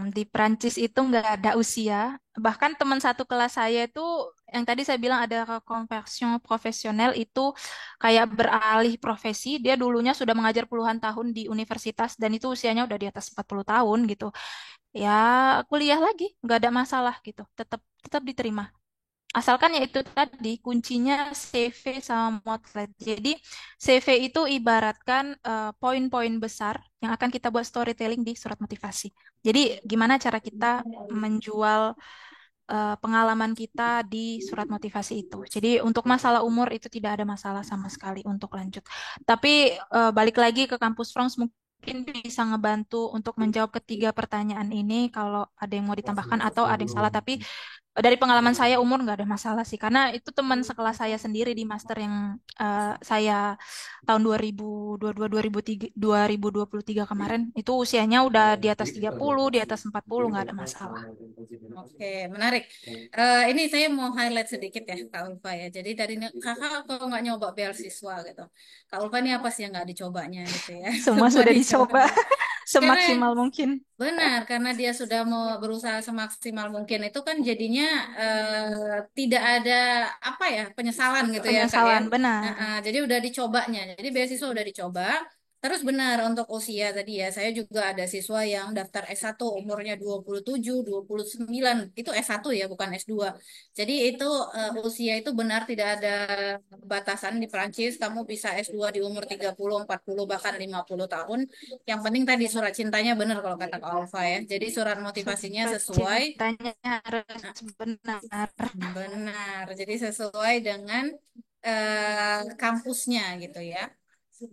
di Prancis itu nggak ada usia. Bahkan teman satu kelas saya itu, yang tadi saya bilang ada reconversion profesional itu kayak beralih profesi. Dia dulunya sudah mengajar puluhan tahun di universitas dan itu usianya udah di atas 40 tahun gitu. Ya, kuliah lagi, nggak ada masalah gitu. Tetap tetap diterima. Asalkan ya itu tadi kuncinya CV sama Motlet. Jadi CV itu ibaratkan poin-poin besar yang akan kita buat storytelling di surat motivasi. Jadi gimana cara kita menjual pengalaman kita di surat motivasi itu. Jadi untuk masalah umur itu tidak ada masalah sama sekali untuk lanjut. Tapi balik lagi ke kampus France mungkin bisa ngebantu untuk menjawab ketiga pertanyaan ini kalau ada yang mau ditambahkan atau ada yang salah. Tapi dari pengalaman saya umur nggak ada masalah sih karena itu teman sekelas saya sendiri di master yang saya tahun 2022 2023 kemarin itu usianya udah di atas 30 di atas 40 nggak ada masalah. Oke, menarik. Ini saya mau highlight sedikit ya, Kak Ulfa ya. Jadi dari kakak kalau nggak nyoba beasiswa gitu, Kak Ulfa ini apa sih yang nggak dicobanya gitu ya? Semua Semua sudah dicoba. dicoba Karena semaksimal mungkin. benar, karena dia sudah mau berusaha semaksimal mungkin itu kan jadinya tidak ada apa ya penyesalan gitu ya Kak ya. Penyesalan benar. Jadi udah dicobanya, jadi beasiswa udah dicoba. Terus benar untuk usia tadi ya, saya juga ada siswa yang daftar S1 umurnya 27, 29, itu S1 ya bukan S2. Jadi itu usia itu benar tidak ada batasan di Prancis, kamu bisa S2 di umur 30, 40 bahkan 50 tahun. Yang penting tadi surat cintanya benar kalau kata Kak Alfa ya. Jadi surat motivasinya Surat sesuai, cintanya harus nah, benar. benar. Jadi sesuai dengan kampusnya gitu ya.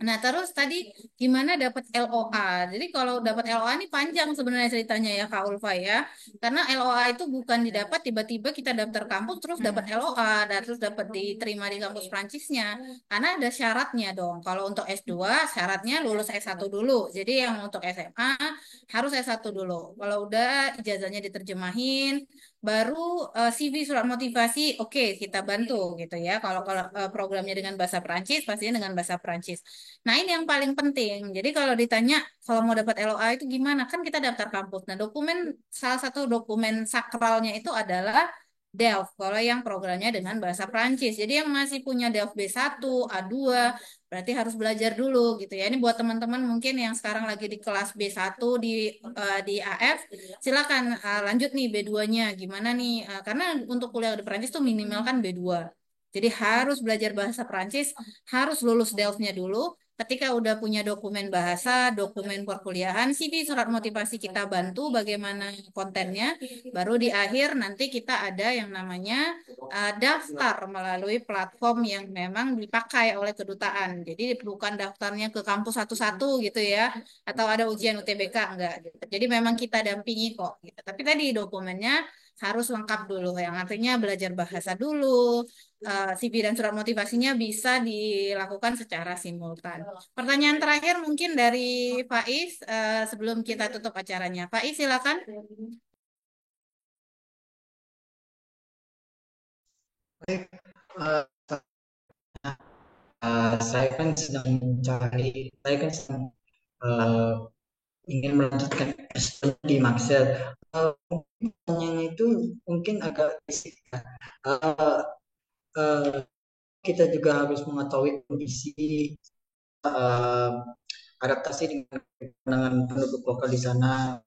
Nah, terus tadi gimana dapat LOA? Jadi kalau dapat LOA ini panjang sebenarnya ceritanya ya Kak Ulfa ya. Karena LOA itu bukan didapat tiba-tiba kita daftar kampus terus dapat LOA dan terus dapat diterima di kampus Prancisnya. Karena ada syaratnya dong. Kalau untuk S2 syaratnya lulus S1 dulu. Jadi yang untuk SMA harus S1 dulu. Kalau udah ijazahnya diterjemahin, baru CV surat motivasi oke kita bantu gitu ya. Kalau programnya dengan bahasa Prancis pastinya dengan bahasa Prancis. Nah, ini yang paling penting. Jadi kalau ditanya kalau mau dapat LOA itu gimana? Kan kita daftar kampus. Nah, salah satu dokumen sakralnya itu adalah DELF. Kalau yang programnya dengan bahasa Prancis. Jadi yang masih punya DELF B1, A2, berarti harus belajar dulu gitu ya. Ini buat teman-teman mungkin yang sekarang lagi di kelas B1 di AF, silakan lanjut nih B2-nya. Gimana nih? Karena untuk kuliah di Prancis tuh minimal kan B2. Jadi harus belajar bahasa Prancis, harus lulus DELF-nya dulu, ketika udah punya dokumen bahasa, dokumen perkuliahan, CV, surat motivasi kita bantu bagaimana kontennya, baru di akhir nanti kita ada yang namanya daftar melalui platform yang memang dipakai oleh kedutaan. Jadi bukan daftarnya ke kampus satu-satu gitu ya, atau ada ujian UTBK enggak gitu. Jadi memang kita dampingi kok gitu. Tapi tadi dokumennya harus lengkap dulu, yang artinya belajar bahasa dulu, CV dan surat motivasinya bisa dilakukan secara simultan. Pertanyaan terakhir mungkin dari Faiz sebelum kita tutup acaranya. Faiz silakan. Baik, eh, saya kan sedang mencari, saya kan sedang eh, ingin melanjutkan S2 di Maxel. Pertanyaannya itu mungkin agak basic, ya. Eh, eh, kita juga harus mengetahui kondisi eh, adaptasi dengan penduduk lokal di sana,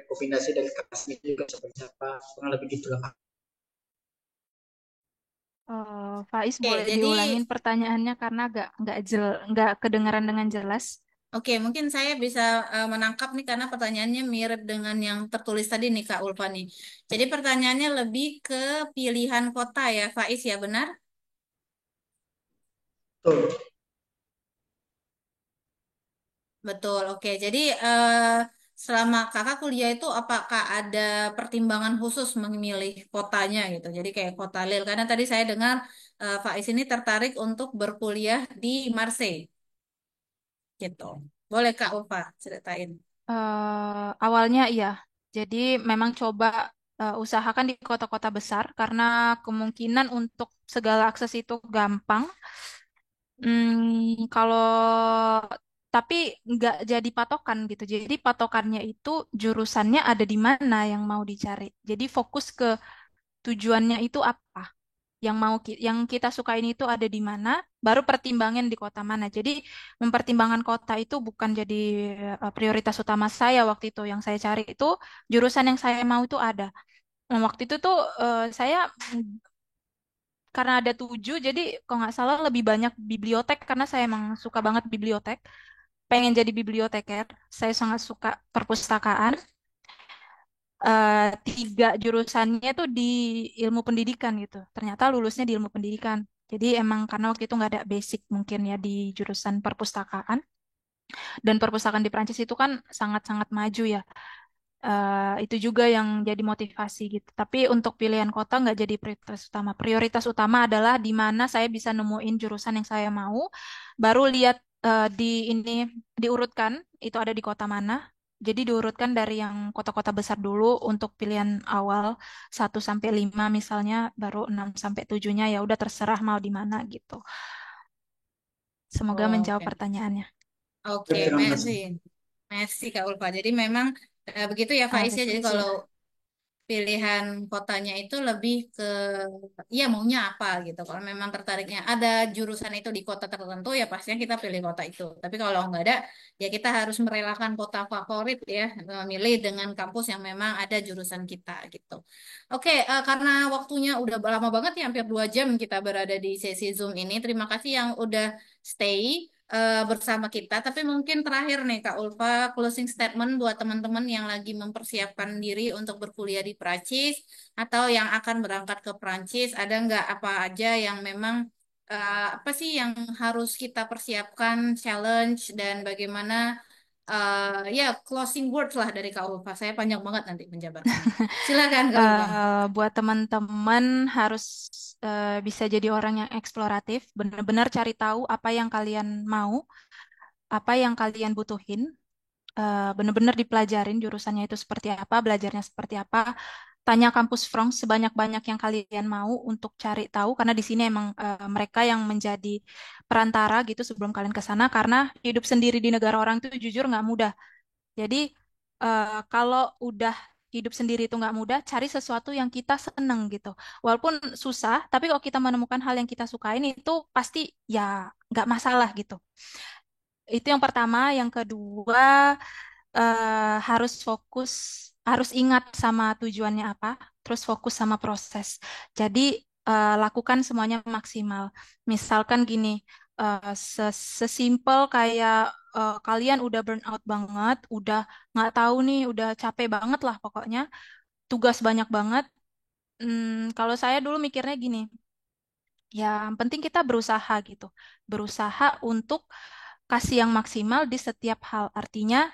kombinasi dari kelasnya juga seperti apa, kurang lebih gitulah. Faiz Oke, boleh jadi diulangin pertanyaannya karena nggak kedengaran dengan jelas. oke, mungkin saya bisa menangkap nih karena pertanyaannya mirip dengan yang tertulis tadi nih Kak Ulfa nih. Jadi pertanyaannya lebih ke pilihan kota ya, Faiz ya benar? Betul. Betul, oke. Jadi selama kakak kuliah itu apakah ada pertimbangan khusus memilih kotanya gitu? Jadi kayak kota Lille. Karena tadi saya dengar Faiz ini tertarik untuk berkuliah di Marseille gitu. Boleh Kak Ulfa ceritain? Awalnya iya, jadi memang coba usahakan di kota-kota besar karena kemungkinan untuk segala akses itu gampang. Kalau tapi nggak jadi patokan gitu. Jadi patokannya itu jurusannya ada di mana yang mau dicari. Jadi fokus ke tujuannya itu apa. Yang kita sukain itu ada di mana, baru pertimbangan di kota mana. Jadi mempertimbangkan kota itu bukan jadi prioritas utama saya waktu itu. Yang saya cari itu jurusan yang saya mau itu ada. Nah, waktu itu tuh saya karena ada 7, jadi kalau nggak salah lebih banyak bibliotek karena saya emang suka banget bibliotek. Pengen jadi biblioteker. Saya sangat suka perpustakaan. 3 jurusannya tuh di ilmu pendidikan gitu. Ternyata lulusnya di ilmu pendidikan. Jadi emang karena waktu itu nggak ada basic mungkin ya di jurusan perpustakaan. Dan perpustakaan di Prancis itu kan sangat-sangat maju ya. Itu juga yang jadi motivasi gitu. Tapi untuk pilihan kota nggak jadi prioritas utama. Prioritas utama adalah di mana saya bisa nemuin jurusan yang saya mau. Baru lihat di ini diurutkan itu ada di kota mana. Jadi diurutkan dari yang kota-kota besar dulu untuk pilihan awal 1 sampai 5 misalnya, baru 6 sampai 7-nya ya udah terserah mau di mana gitu. Semoga menjawab Oke, pertanyaannya. oke, Terima merci, kasih. merci Kak Ulfa. Jadi memang begitu ya Faiz ya. Jadi Alaikum. kalau pilihan kotanya itu lebih ke ya maunya apa gitu. Kalau memang tertariknya ada jurusan itu di kota tertentu ya pastinya kita pilih kota itu. Tapi kalau nggak ada ya kita harus merelakan kota favorit ya, memilih dengan kampus yang memang ada jurusan kita gitu. Oke, karena waktunya udah lama banget ya hampir 2 jam kita berada di sesi Zoom ini. Terima kasih yang udah stay bersama kita. Tapi mungkin terakhir nih Kak Ulfa, closing statement buat teman-teman yang lagi mempersiapkan diri untuk berkuliah di Prancis atau yang akan berangkat ke Prancis. Ada nggak apa aja yang memang apa sih yang harus kita persiapkan, challenge dan bagaimana ya closing words lah dari Kak Ulfa. Saya panjang banget nanti menjabarkannya. Silakan Kak Ulfa. Buat teman-teman harus bisa jadi orang yang eksploratif, benar-benar cari tahu apa yang kalian mau, apa yang kalian butuhin, benar-benar dipelajarin jurusannya itu seperti apa, belajarnya seperti apa. Tanya kampus France sebanyak-banyak yang kalian mau untuk cari tahu, karena di sini emang mereka yang menjadi perantara gitu sebelum kalian ke sana, karena hidup sendiri di negara orang itu jujur nggak mudah. Jadi kalau udah hidup sendiri itu nggak mudah, cari sesuatu yang kita seneng gitu. Walaupun susah, tapi kalau kita menemukan hal yang kita sukain itu pasti ya nggak masalah gitu. Itu yang pertama. Yang kedua, harus fokus, harus ingat sama tujuannya apa, terus fokus sama proses. Jadi lakukan semuanya maksimal. Misalkan gini, sesimpel kayak kalian udah burn out banget, udah nggak tahu nih, udah capek banget lah pokoknya, tugas banyak banget. Kalau saya dulu mikirnya gini, yang penting kita berusaha gitu, berusaha untuk kasih yang maksimal di setiap hal. Artinya,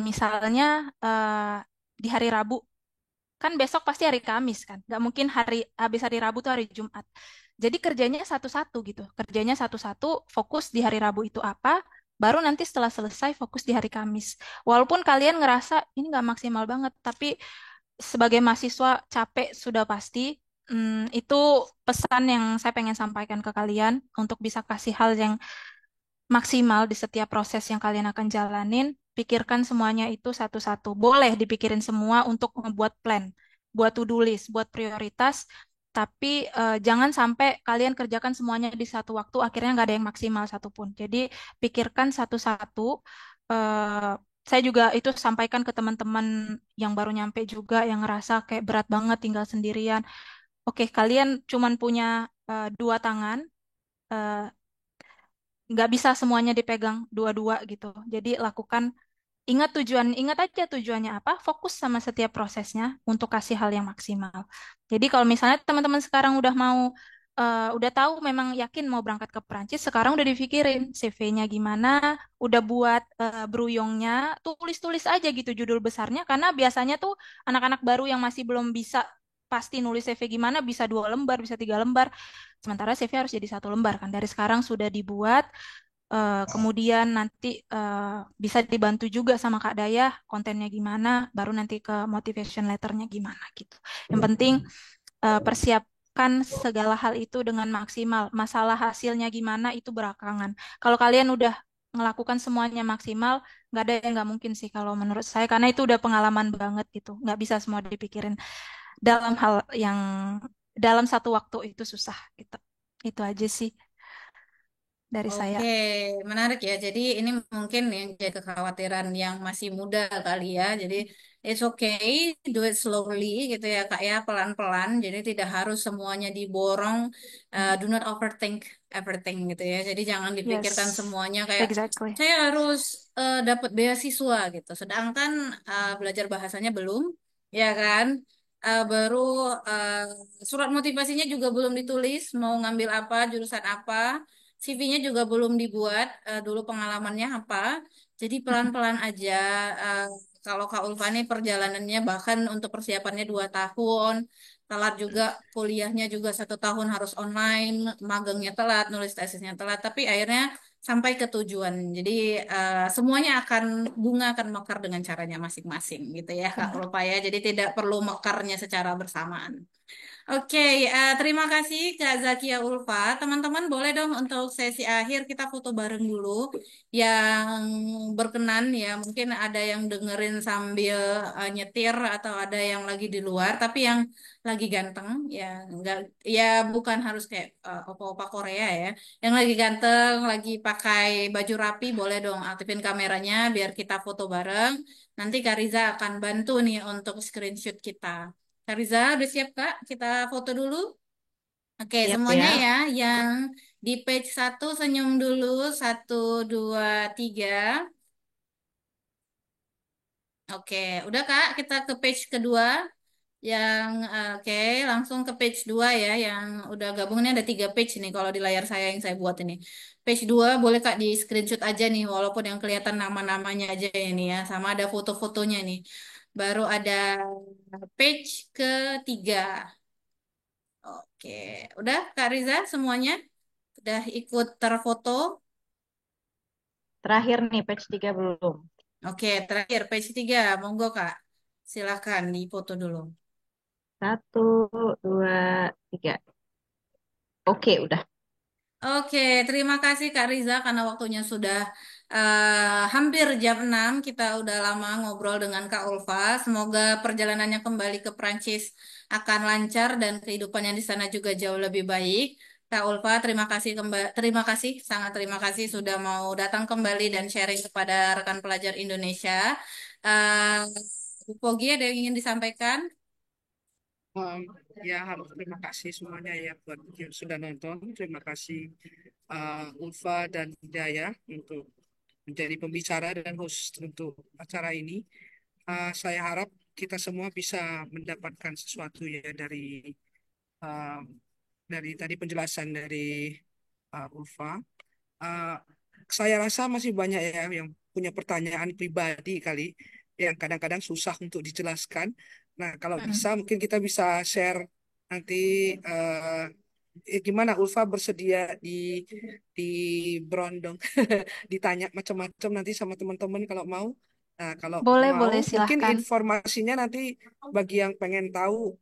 misalnya di hari Rabu. Kan besok pasti hari Kamis kan. Nggak mungkin habis hari Rabu tuh hari Jumat. Jadi kerjanya satu-satu gitu. Kerjanya satu-satu, fokus di hari Rabu itu apa, baru nanti setelah selesai fokus di hari Kamis. Walaupun kalian ngerasa ini nggak maksimal banget, tapi sebagai mahasiswa capek sudah pasti. Itu pesan yang saya pengen sampaikan ke kalian untuk bisa kasih hal yang maksimal di setiap proses yang kalian akan jalanin. Pikirkan semuanya itu satu-satu. Boleh dipikirin semua untuk membuat plan, buat to-do list, buat prioritas. Tapi jangan sampai kalian kerjakan semuanya di satu waktu, akhirnya nggak ada yang maksimal satupun. Jadi pikirkan satu-satu. Eh, saya juga itu sampaikan ke teman-teman yang baru nyampe juga, yang ngerasa kayak berat banget tinggal sendirian. Oke, kalian cuman punya dua tangan. eh, nggak bisa semuanya dipegang dua-dua gitu. Jadi lakukan, ingat aja tujuannya apa, fokus sama setiap prosesnya untuk kasih hal yang maksimal. Jadi kalau misalnya teman-teman sekarang udah tahu memang yakin mau berangkat ke Perancis, sekarang udah dipikirin CV-nya gimana, udah buat bruyongnya, tulis-tulis aja gitu judul besarnya, karena biasanya tuh anak-anak baru yang masih belum bisa pasti nulis CV gimana, bisa 2 lembar, bisa 3 lembar. Sementara CV harus jadi 1 lembar kan. Dari sekarang sudah dibuat. Kemudian nanti bisa dibantu juga sama Kak Dayah kontennya gimana, baru nanti ke motivation letternya gimana gitu. Yang penting persiapkan segala hal itu dengan maksimal. Masalah hasilnya gimana itu belakangan. Kalau kalian udah melakukan semuanya maksimal, nggak ada yang nggak mungkin sih kalau menurut saya, karena itu udah pengalaman banget gitu. Nggak bisa semua dipikirin dalam hal yang dalam satu waktu itu susah gitu. Itu aja sih dari saya. Oke, menarik ya. Jadi ini mungkin yang jadi kekhawatiran yang masih muda kali ya. Jadi it's okay, do it slowly gitu ya Kak ya, pelan-pelan. Jadi tidak harus semuanya diborong. Do not overthink everything gitu ya. Jadi jangan dipikirkan Yes, semuanya kayak exactly. saya harus dapat beasiswa gitu. Sedangkan belajar bahasanya belum, ya kan? Baru uh, surat motivasinya juga belum ditulis, mau ngambil apa, jurusan apa. CV-nya juga belum dibuat, dulu pengalamannya apa. Jadi pelan-pelan aja. eh, Kalau Kak Ulfa nih perjalanannya bahkan untuk persiapannya 2 tahun, telat juga kuliahnya juga 1 tahun harus online, magangnya telat, nulis tesisnya telat, tapi akhirnya sampai ke tujuan. Jadi semuanya bunga akan mekar dengan caranya masing-masing gitu ya Kak Benar. Ulfa ya. Jadi tidak perlu mekarnya secara bersamaan. Oke, terima kasih Kak Zakia Ulfa. Teman-teman boleh dong untuk sesi akhir kita foto bareng dulu. Yang berkenan ya, mungkin ada yang dengerin sambil nyetir atau ada yang lagi di luar, tapi yang lagi ganteng ya, enggak ya bukan harus kayak opa-opa Korea ya. Yang lagi ganteng, lagi pakai baju rapi, boleh dong aktifin kameranya biar kita foto bareng. Nanti Kak Riza akan bantu nih untuk screenshot kita. Kariza, udah siap Kak? Kita foto dulu. Oke, Siap semuanya ya. ya. Yang di page 1 senyum dulu. Satu, dua, tiga. Oke, udah Kak. Kita ke page kedua. Yang oke, langsung ke page 2 ya. Yang udah gabung ini ada 3 page nih kalau di layar saya yang saya buat ini. Page 2 boleh Kak di screenshot aja nih. Walaupun yang kelihatan nama-namanya aja ini ya. Sama ada foto-fotonya nih. Baru ada page ketiga. Oke, udah Kak Riza semuanya udah ikut terfoto. Terakhir nih, page 3 belum. Oke, terakhir page 3, monggo Kak. Silakan dipoto dulu. 1, 2, 3. Oke, udah. Oke, terima kasih Kak Riza karena waktunya sudah hampir jam 6. Kita udah lama ngobrol dengan Kak Ulfa. Semoga perjalanannya kembali ke Prancis akan lancar dan kehidupannya di sana juga jauh lebih baik. Kak Ulfa, terima kasih, sangat terima kasih sudah mau datang kembali dan sharing kepada rekan pelajar Indonesia. Bu Pogi ada yang ingin disampaikan? Um, ya harus terima kasih semuanya ya buat yang sudah nonton. Terima kasih Ulfa dan Hidayah untuk menjadi pembicara dan host untuk acara ini. Saya harap kita semua bisa mendapatkan sesuatu ya uh, dari tadi penjelasan dari Ulfa. Uh, saya rasa masih banyak ya yang punya pertanyaan pribadi kali yang kadang-kadang susah untuk dijelaskan. Nah, kalau bisa Mm-mm. mungkin kita bisa share nanti gimana Ulfa bersedia di berondong ditanya macam-macam nanti sama teman-teman kalau mau. Nah, kalau Boleh, mau boleh, mungkin silahkan. informasinya nanti bagi yang pengen tahu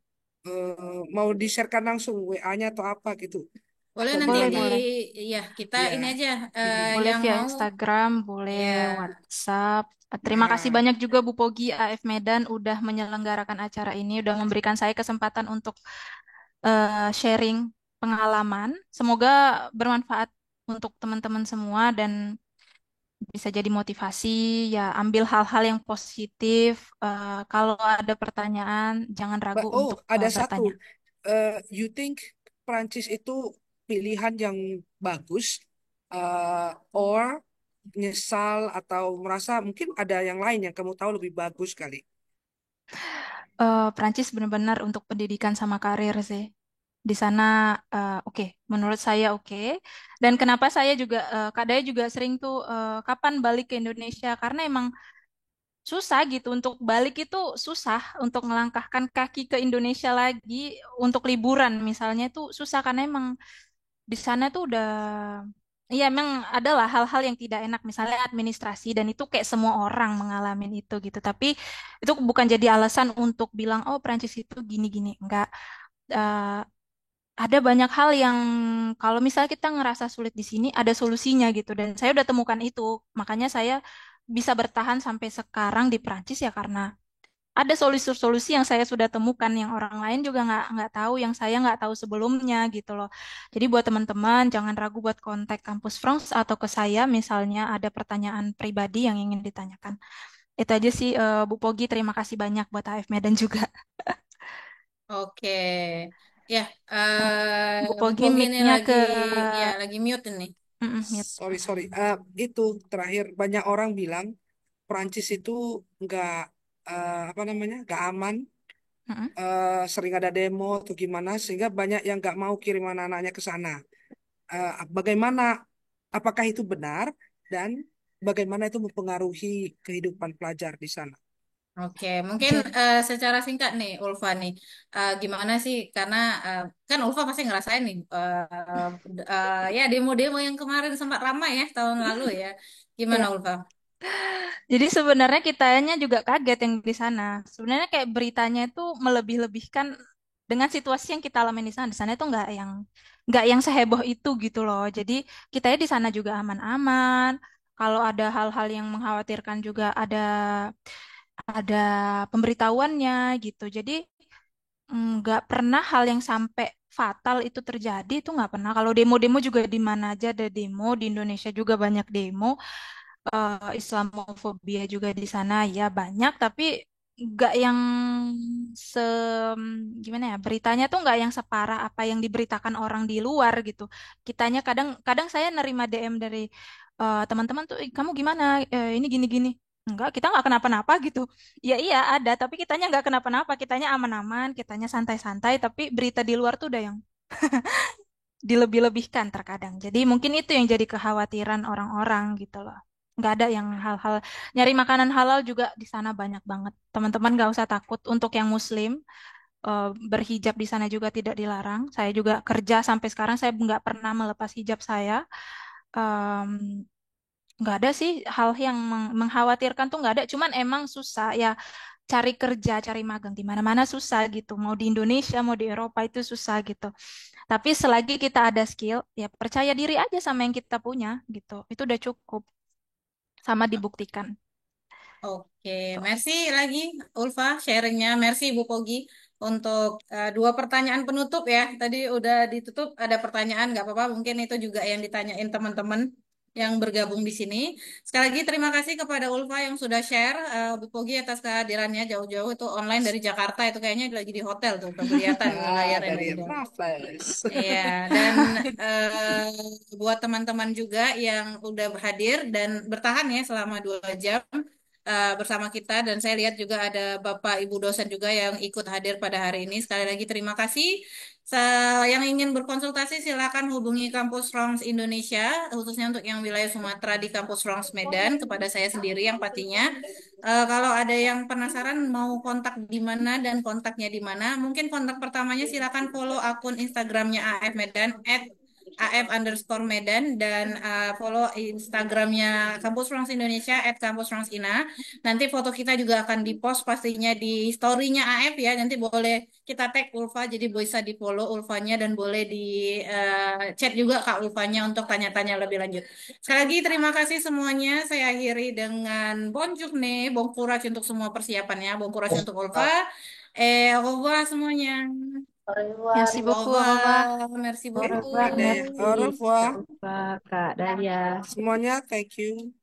mau di-sharekan langsung WA-nya atau apa gitu Boleh atau nanti Boleh, gimana. boleh. ya kita ini Ya. aja Boleh yang via mau Instagram, boleh ya. WhatsApp. Terima kasih Nah, banyak juga Bu Pogi AF Medan udah menyelenggarakan acara ini, udah memberikan saya kesempatan untuk sharing pengalaman. Semoga bermanfaat untuk teman-teman semua dan bisa jadi motivasi. Ya, ambil hal-hal yang positif. Kalau ada pertanyaan, jangan ragu Oh, untuk ada satu. bertanya. You think Prancis itu pilihan yang bagus, or nyesal atau merasa mungkin ada yang lain yang kamu tahu lebih bagus kali? Prancis benar-benar untuk pendidikan sama karir sih. Di sana oke, menurut saya oke. Dan kenapa saya juga Kak Daya juga sering tuh kapan balik ke Indonesia karena emang susah gitu untuk balik itu susah untuk melangkahkan kaki ke Indonesia lagi untuk liburan misalnya itu susah karena emang di sana tuh udah iya emang adalah hal-hal yang tidak enak misalnya administrasi dan itu kayak semua orang mengalami itu gitu. Tapi itu bukan jadi alasan untuk bilang oh Prancis itu gini-gini. Enggak. Eh, ada banyak hal yang kalau misalnya kita ngerasa sulit di sini ada solusinya gitu dan saya udah temukan itu makanya saya bisa bertahan sampai sekarang di Prancis ya karena ada solusi-solusi yang saya sudah temukan yang orang lain juga nggak tahu yang saya nggak tahu sebelumnya gitu loh jadi buat teman-teman jangan ragu buat kontak kampus France atau ke saya misalnya ada pertanyaan pribadi yang ingin ditanyakan itu aja sih Bu Pogi terima kasih banyak buat AF Medan juga. Oke. Ya, Bu Bu Pogi Pogi ini mic-nya ke lagi mute ini. mute. Sorry, sorry. Itu terakhir banyak orang bilang Prancis itu nggak apa namanya nggak aman, Mm-mm. sering ada demo atau gimana sehingga banyak yang nggak mau kirim anak-anaknya ke sana. Bagaimana? Apakah itu benar dan bagaimana itu mempengaruhi kehidupan pelajar di sana? Oke, mungkin Jadi, secara singkat nih, Ulfa nih, gimana sih? Karena kan Ulfa pasti ngerasain nih, ya demo-demo yang kemarin sempat ramai ya tahun lalu ya. Gimana ya. Ulfa? Jadi sebenarnya kitanya juga kaget yang di sana. Sebenarnya kayak beritanya itu melebih-lebihkan dengan situasi yang kita alami di sana. Di sana itu nggak yang seheboh itu gitu loh. Jadi kitanya di sana juga aman-aman. Kalau ada hal-hal yang mengkhawatirkan juga ada pemberitahuannya gitu. Jadi nggak pernah hal yang sampai fatal itu terjadi itu nggak pernah. Kalau demo-demo juga di mana aja ada demo di Indonesia juga banyak demo. Islamofobia juga di sana ya banyak tapi nggak yang se gimana ya beritanya tuh nggak yang separah apa yang diberitakan orang di luar gitu kitanya kadang kadang saya nerima DM dari teman-teman tuh "Ih, kamu gimana ini gini-gini enggak kita nggak kenapa-napa gitu ya iya ada tapi kitanya nggak kenapa-napa kitanya aman-aman kitanya santai-santai tapi berita di luar tuh udah yang dilebih-lebihkan terkadang. Jadi mungkin itu yang jadi kekhawatiran orang-orang gitu loh. Nggak ada yang hal-hal nyari makanan halal juga di sana banyak banget. Teman-teman nggak usah takut untuk yang Muslim berhijab di sana juga tidak dilarang. Saya juga kerja sampai sekarang saya nggak pernah melepas hijab saya. Em, nggak ada sih hal yang mengkhawatirkan tuh nggak ada. Cuman emang susah ya cari kerja, cari magang di mana-mana susah gitu. Mau di Indonesia, mau di Eropa itu susah gitu. Tapi selagi kita ada skill, ya percaya diri aja sama yang kita punya gitu. Itu udah cukup sama dibuktikan. Oke, merci lagi Ulfa sharingnya. Merci Bu Pogi untuk dua pertanyaan penutup ya. Tadi udah ditutup ada pertanyaan nggak apa-apa. Mungkin itu juga yang ditanyain teman-teman. yang bergabung di sini. Sekali lagi terima kasih kepada Ulfa yang sudah share, Bu Pogi atas kehadirannya jauh-jauh itu online dari Jakarta, itu kayaknya lagi di hotel tuh, udah kelihatan Ya, layarnya dari dari jauh. Raffles. Iya, dan buat teman-teman juga yang udah hadir dan bertahan ya selama 2 jam bersama kita, dan saya lihat juga ada Bapak Ibu dosen juga yang ikut hadir pada hari ini. Sekali lagi terima kasih. Yang ingin berkonsultasi silakan hubungi Kampus Rangs Indonesia, khususnya untuk yang wilayah Sumatera di Kampus Rangs Medan, kepada saya sendiri yang pastinya. Kalau ada yang penasaran mau kontak di mana dan kontaknya di mana, mungkin kontak pertamanya silakan follow akun Instagramnya AF Medan @AF_Medan, dan follow Instagramnya Kampus Rangs Indonesia @Kampus Rangs Ina. Nanti foto kita juga akan dipost pastinya di story-nya AF ya. Nanti boleh kita tag Ulfa, jadi bisa di follow Ulfanya dan boleh di chat juga Kak Ulfanya untuk tanya-tanya lebih lanjut. Sekali lagi terima kasih semuanya. Saya akhiri dengan bonjuk nih, bongkuras untuk semua persiapannya, bongkuras untuk Ulfa. Au revoir semuanya. Au revoir. Merci Au beaucoup, au revoir. revoir, merci Au Oke, revoir, beaucoup. Daya. Au merci. revoir. Au revoir, Kak Daya. Semuanya, thank you.